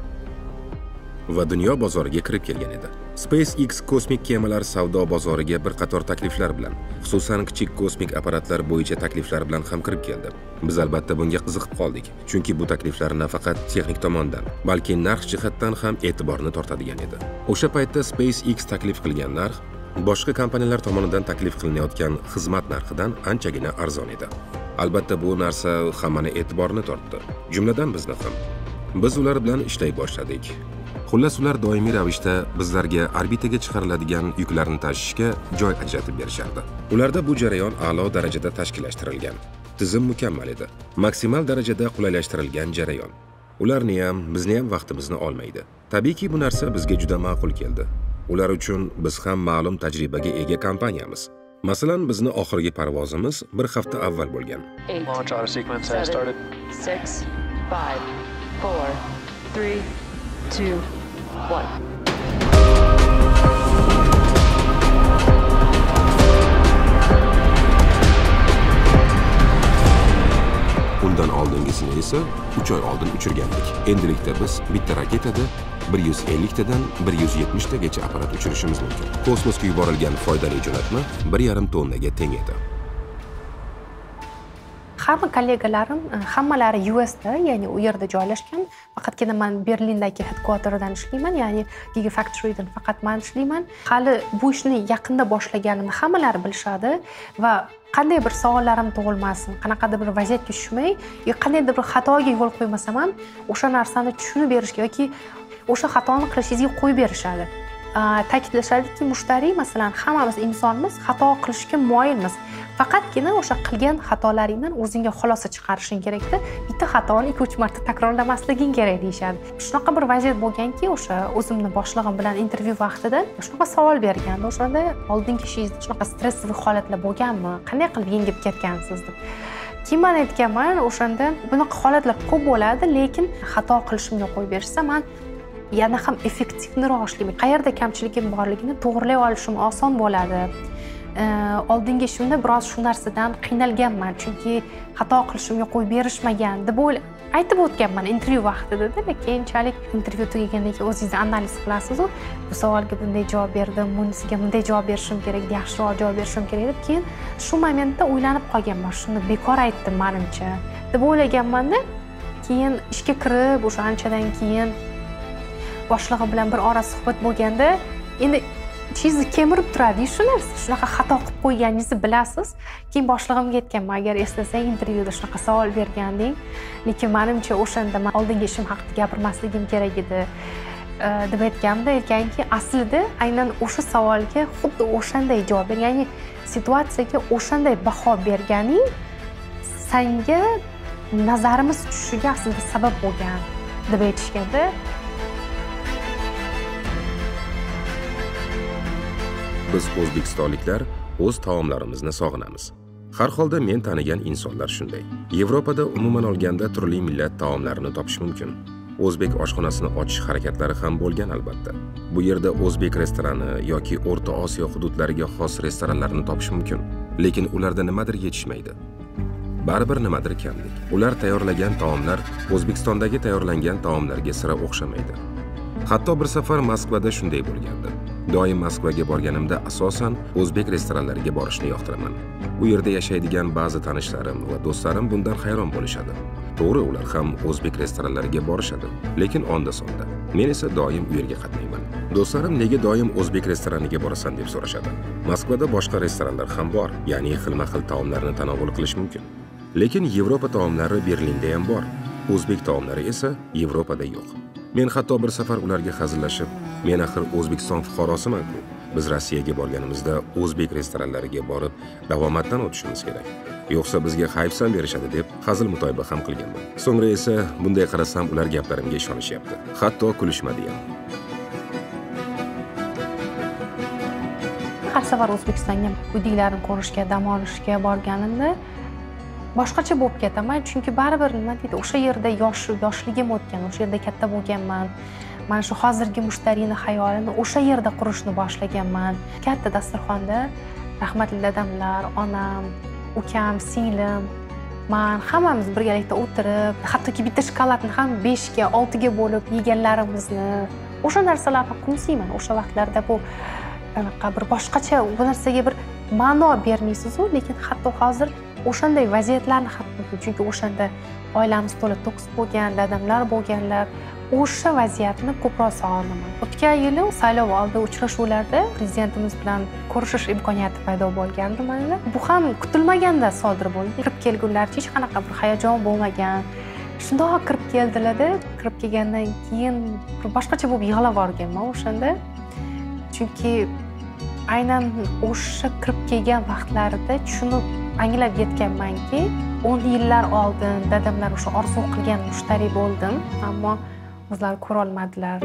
va dunyo bozoriga kirib kelgan edi. SpaceX kosmik kemalar savdo bozoriga bir qator takliflar bilan, xususan kichik kosmik apparatlar bo'yicha takliflar bilan ham kirib keldi. Biz albatta bunga qiziqib qoldik, chunki bu takliflar nafaqat texnik tomondan, balki narx jihatdan ham e'tiborni tortadigan edi. O'sha paytda SpaceX taklif qilgan narx boshqa kompaniyalar tomonidan taklif qilinayotgan xizmat narxidan anchagina arzon edi. Albatta bu narsa hammani e'tiborini tortdi, jumladan bizni ham. Biz ular bilan ishlay boshladik. Xullas, ular doimiy ravishda bizlarga orbitaga chiqariladigan yuklarni tashishga joy ajratib berishardi. Ularda bu jarayon a'lo darajada tashkillashtirilgan. Tizim mukammal edi. Maksimal darajada qulaylashtirilgan jarayon. Ularni ham, bizni ham vaqtimizni olmaydi. Tabiiyki bu narsa bizga juda ma'qul keldi. Ular uchun biz ham ma'lum tajribaga ega kompaniyamiz. Masalan, bizni oxirgi parvozimiz bir hafta avval bo'lgan. Launch auto sequence has started. 6, 5, 4, 3, 2, 1. Undan oldingisini esa 3 oy oldin uchirgandik. Endilikda biz bitta raketada 150 tadan 170 tagacha apparat uchirishimiz mumkin. Kosmosga yuborilgan foydali jo'natma 1,5 tonnaga teng edi. Hamma kollegalarim, hammalari USda, ya'ni u yerda joylashgan. Faqatgina men Berlindagi headquarterdan ishlayman, ya'ni Gigafactorydan faqat men ishlayman. Hali bu ishni yaqinda boshlaganimni hammalari bilishadi va qanday bir savollarim tug'ilmasin, qanaqadir bir vaziyatga tushmay, qandaydir bir xatoga yo'l qo'ymasam ham, o'sha narsani tushunib berishga yoki o'sha xatoni qilishingizga qo'yib berishadi. Ta'kidlashadiki, mushtariy masalan hammamiz insonmiz, xato qilishga moyilmiz. Faqatgina o'sha qilgan xatolaringdan o'zingga xulosa chiqarishing kerakda. Bitta xatoni 2-3 marta takrorlamasliging kerak deyshadi. Shunaqa bir vaziyat bo'lganki, o'sha o'zimni boshlig'im bilan intervyu vaqtida shunaqa savol berganda, o'shanda oldingi ishingizda shunaqa stressli holatlar bo'lganmi? Qanday qilib yengib ketgansiz deb. keyin men aytganman, o'shanda bunaqa holatlar ko'p bo'ladi, lekin xato qilishimga qo'yib bersa, men yana ham effektivroq ishlayman. Qayerda kamchiligim borligini to'g'rilay olishim oson bo'ladi. Oldingi ishimda biroz shu narsadan qiynalganman, chunki xato qilishimga qo'yib berishmagan deb aytib o'tganman intervyu vaqtida, keyinchalik intervyu tugagandan keyin o'zingiz analiz qilasiz, bu savolga bunday javob berdim, bunisiga bunday javob berishim kerak, yaxshiroq javob berishim kerak deb, keyin shu momentda o'ylanib qolganman, shuni bekor aytdim menimcha deb o'ylaganman-da. Keyin ishga kirib, o'sha anchadan keyin boshlig'i bilan bir ora suhbat bo'lganda, endi ichingizni kemirib turadi shu narsa. Shunaqa xato qilib qo'yganingizni bilasiz. Keyin boshlig'imga aytganman, agar eslasang intervyuda shunaqa savol berganding, lekin menimcha o'shanda men oldingi ishim haqida gapirmasligim kerak edi deb aytganimda, aytganki, aslida aynan o'sha savolga xuddi o'shanday javob ber, ya'ni situatsiyaga o'shanday baho berganing senga nazarimiz tushishiga aslida sabab bo'lgan deb aytishganda, biz o'zbekistonliklar o'z taomlarimizni sog'inamiz. Har holda men tanigan insonlar shunday. Yevropada umuman olganda turli millat taomlarini topish mumkin. O'zbek oshxonasini ochish harakatlari ham bo'lgan albatta. Bu yerda o'zbek restorani yoki O'rta Osiyo hududlariga xos restoranlarni topish mumkin, lekin ularda nimadir yetishmaydi. Baribir nimadir kamlik. Ular tayyorlagan taomlar O'zbekistondagi tayyorlangan taomlarga sira o'xshamaydi. Hatto bir safar Moskvada shunday bo'lgandi. Doim Moskvaga borganimda asosan o'zbek restoranlariga borishni yoqtiraman. Bu yerda yashaydigan ba'zi tanishlarim va do'stlarim bundan hayron bo'lishadi. To'g'ri, ular ham o'zbek restoranlariga borishadi, lekin onda-sonda. Men esa doim u yerga qatnayman. Do'stlarim nega doim o'zbek restoraniga borasan deb so'rashadi. Moskvada boshqa restoranlar ham bor, ya'ni xilma-xil taomlarni tanovul qilish mumkin. Lekin Yevropa taomlari Berlinda ham bor. O'zbek taomlari esa Yevropada yo'q. Men hatto bir safar ularga hazillashib, men axir O'zbekiston fuqarosiman-ku. Biz Rossiyaga borganimizda o'zbek restoranlariga borib davomatdan o'tishimiz kerak. Yo'qsa bizga hayfsan berishadi deb hazil mutoyiba ham qilganman. So'ngra esa bunday qarasam ular gaplarimga ishonishyapti. Hatto kulishmadi ham. Har safar O'zbekistonga uydiklarini ko'rishga, dam olishga borganimda boshqacha bo'lib ketaman, chunki baribir nima deydi, o'sha yerda yoshligim o'tgan, o'sha yerda katta bo'lganman. Mana shu hozirgi mushtariyni xayolini o'sha yerda qurishni boshlaganman. Katta dasturxonda rahmatli dadamlar, onam, ukam, singlim, men hammamiz birgalikda o'tirib, hattoki bitta shokoladni ham 5 ga, 6 ga bo'lib yeganlarimizni, o'sha narsalarni qo'msayman. O'sha vaqtlarda bu anaqa bir boshqacha, bu narsaga bir ma'no bermaysiz-ku, lekin hatto hozir o'shanday vaziyatlarni ham, chunki o'shanda oilamiz to'la to'kis bo'lgan, dadamlar bo'lganlar, o'sha vaziyatni ko'proq sog'inaman. O'tgan yili saylov oldi uchrashuvlarda prezidentimiz bilan ko'rishish imkoniyati paydo bo'lgandi mana. Bu ham kutilmaganda sodir bo'ldi. Kirib kelgunlarcha hech qanaqa bir hayajon bo'lmagan. Shundoq kirib keldilar-da, kirib kelgandan keyin boshqacha bo'lib yig'lab yuborganman o'shanda. Chunki aynan o'sha kirib kelgan vaqtlarida tushunib anglab yetganmanki, 10 yillar oldin dadamlar o'sha orzu qilgan mushtariy bo'ldim, ammo o'zlari ko'ra olmadilar.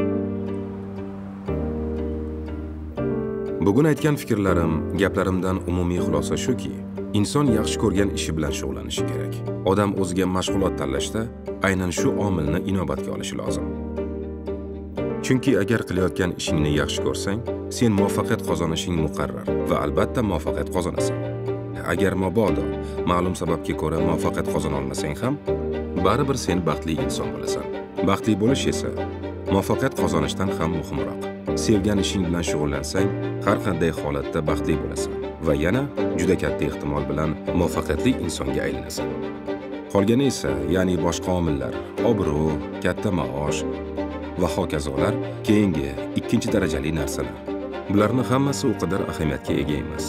Bugun aytgan fikrlarim, gaplarimdan umumiy xulosa shuki, inson yaxshi ko'rgan ishi bilan shug'ullanishi kerak. Odam o'ziga mashg'ulot tanlashda aynan shu omilni inobatga olishi lozim. Chunki agar qilayotgan ishingni yaxshi ko'rsang, sen muvaffaqiyat qozonishing muqarrar va albatta muvaffaqiyat qozonasan. Agar mabodo ma'lum sababga ko'ra muvaffaqiyat qozona olmasang ham, baribir sen baxtli inson bo'lasan. Baxtli bo'lish esa muvaffaqiyat qozonishdan ham muhimroq. Sevgan ishing bilan shug'ullansang, har qanday holatda baxtli bo'lasan va yana juda katta ehtimol bilan muvaffaqiyatli insonga aylanasan. Qolgani esa, ya'ni boshqa omillar, obro', katta maosh va hokazolar keyingi ikkinchi darajali narsalar. Bularning hammasi u qadar ahamiyatga ega emas.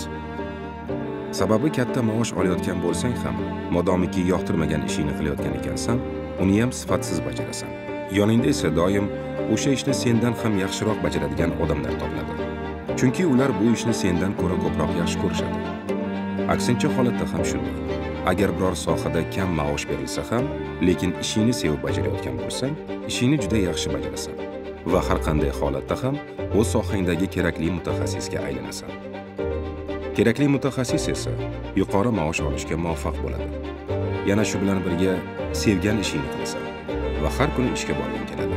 Sababi katta maosh olayotgan bo'lsang ham, modomiki yoqtirmagan ishingni qilayotgan ekansan, uni ham sifatsiz bajarasan. Yoningda esa doim o'sha ishni sendan ham yaxshiroq bajaradigan odamlar topiladi. Chunki ular bu ishni sendan ko'ra ko'proq yaxshi ko'rishadi. Aksincha holatda ham shunday. Agar biror sohada kam maosh berilsa ham, lekin ishingni sevib bajarayotgan bo'lsang, ishingni juda yaxshi bajarasan va har qanday holatda ham o'z sohangdagi kerakli mutaxassisga aylanasan. Kerakli mutaxassis esa yuqori maosh olishga muvaffaq bo'ladi. yana shu bilan birga sevgan ishingni qilasan va har kuni ishga borging keladi.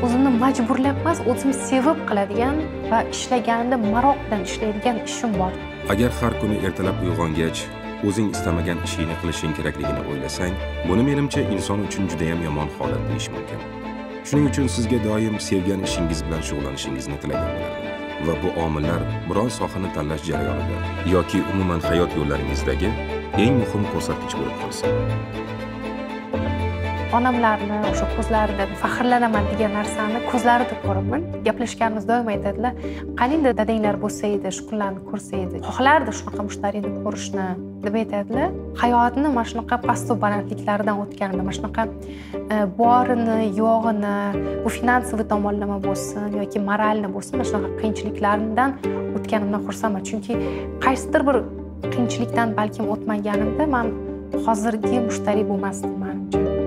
O'zimni majburlab emas, o'zim sevib qiladigan va ishlaganimda maroq bilan ishlaydigan ishim bor. Agar har kuni ertalab uyg'ongach o'zing istamagan ishingni qilishing kerakligini o'ylasang, buni menimcha inson uchun juda ham yomon holat deyish mumkin. Shuning uchun sizga doim sevgan ishingiz bilan shug'ullanishingizni tilagan bo'lardim. Va bu omillar biron sohani tanlash jarayonida yoki umuman hayot yo'llaringizdagi eng muhim ko'rsatkich bo'lib qolsin. Onamlarni o'sha ko'zlaridan faxrlanaman degan narsani ko'zlarida ko'raman. Gaplashganimiz doim aytadilar, "Qaniydi dadanglar bo'lsa edi, shu kunlarni ko'rsa edi, xohlardi shunaqa mushtariyni ko'rishni" deb aytadilar. Hayotni mana shunaqa past balandliklaridan o'tganimda, mana shunaqa borini, yo'g'ini, bu finansiy tomonlama bo'lsin yoki moralni bo'lsin, mana shunaqa qiyinchiliklardan o'tganimdan xursandman. Chunki qaysidir bir qiyinchilikdan balkim o'tmaganimda men hozirgi mushtariy bo'lmasdim menimcha.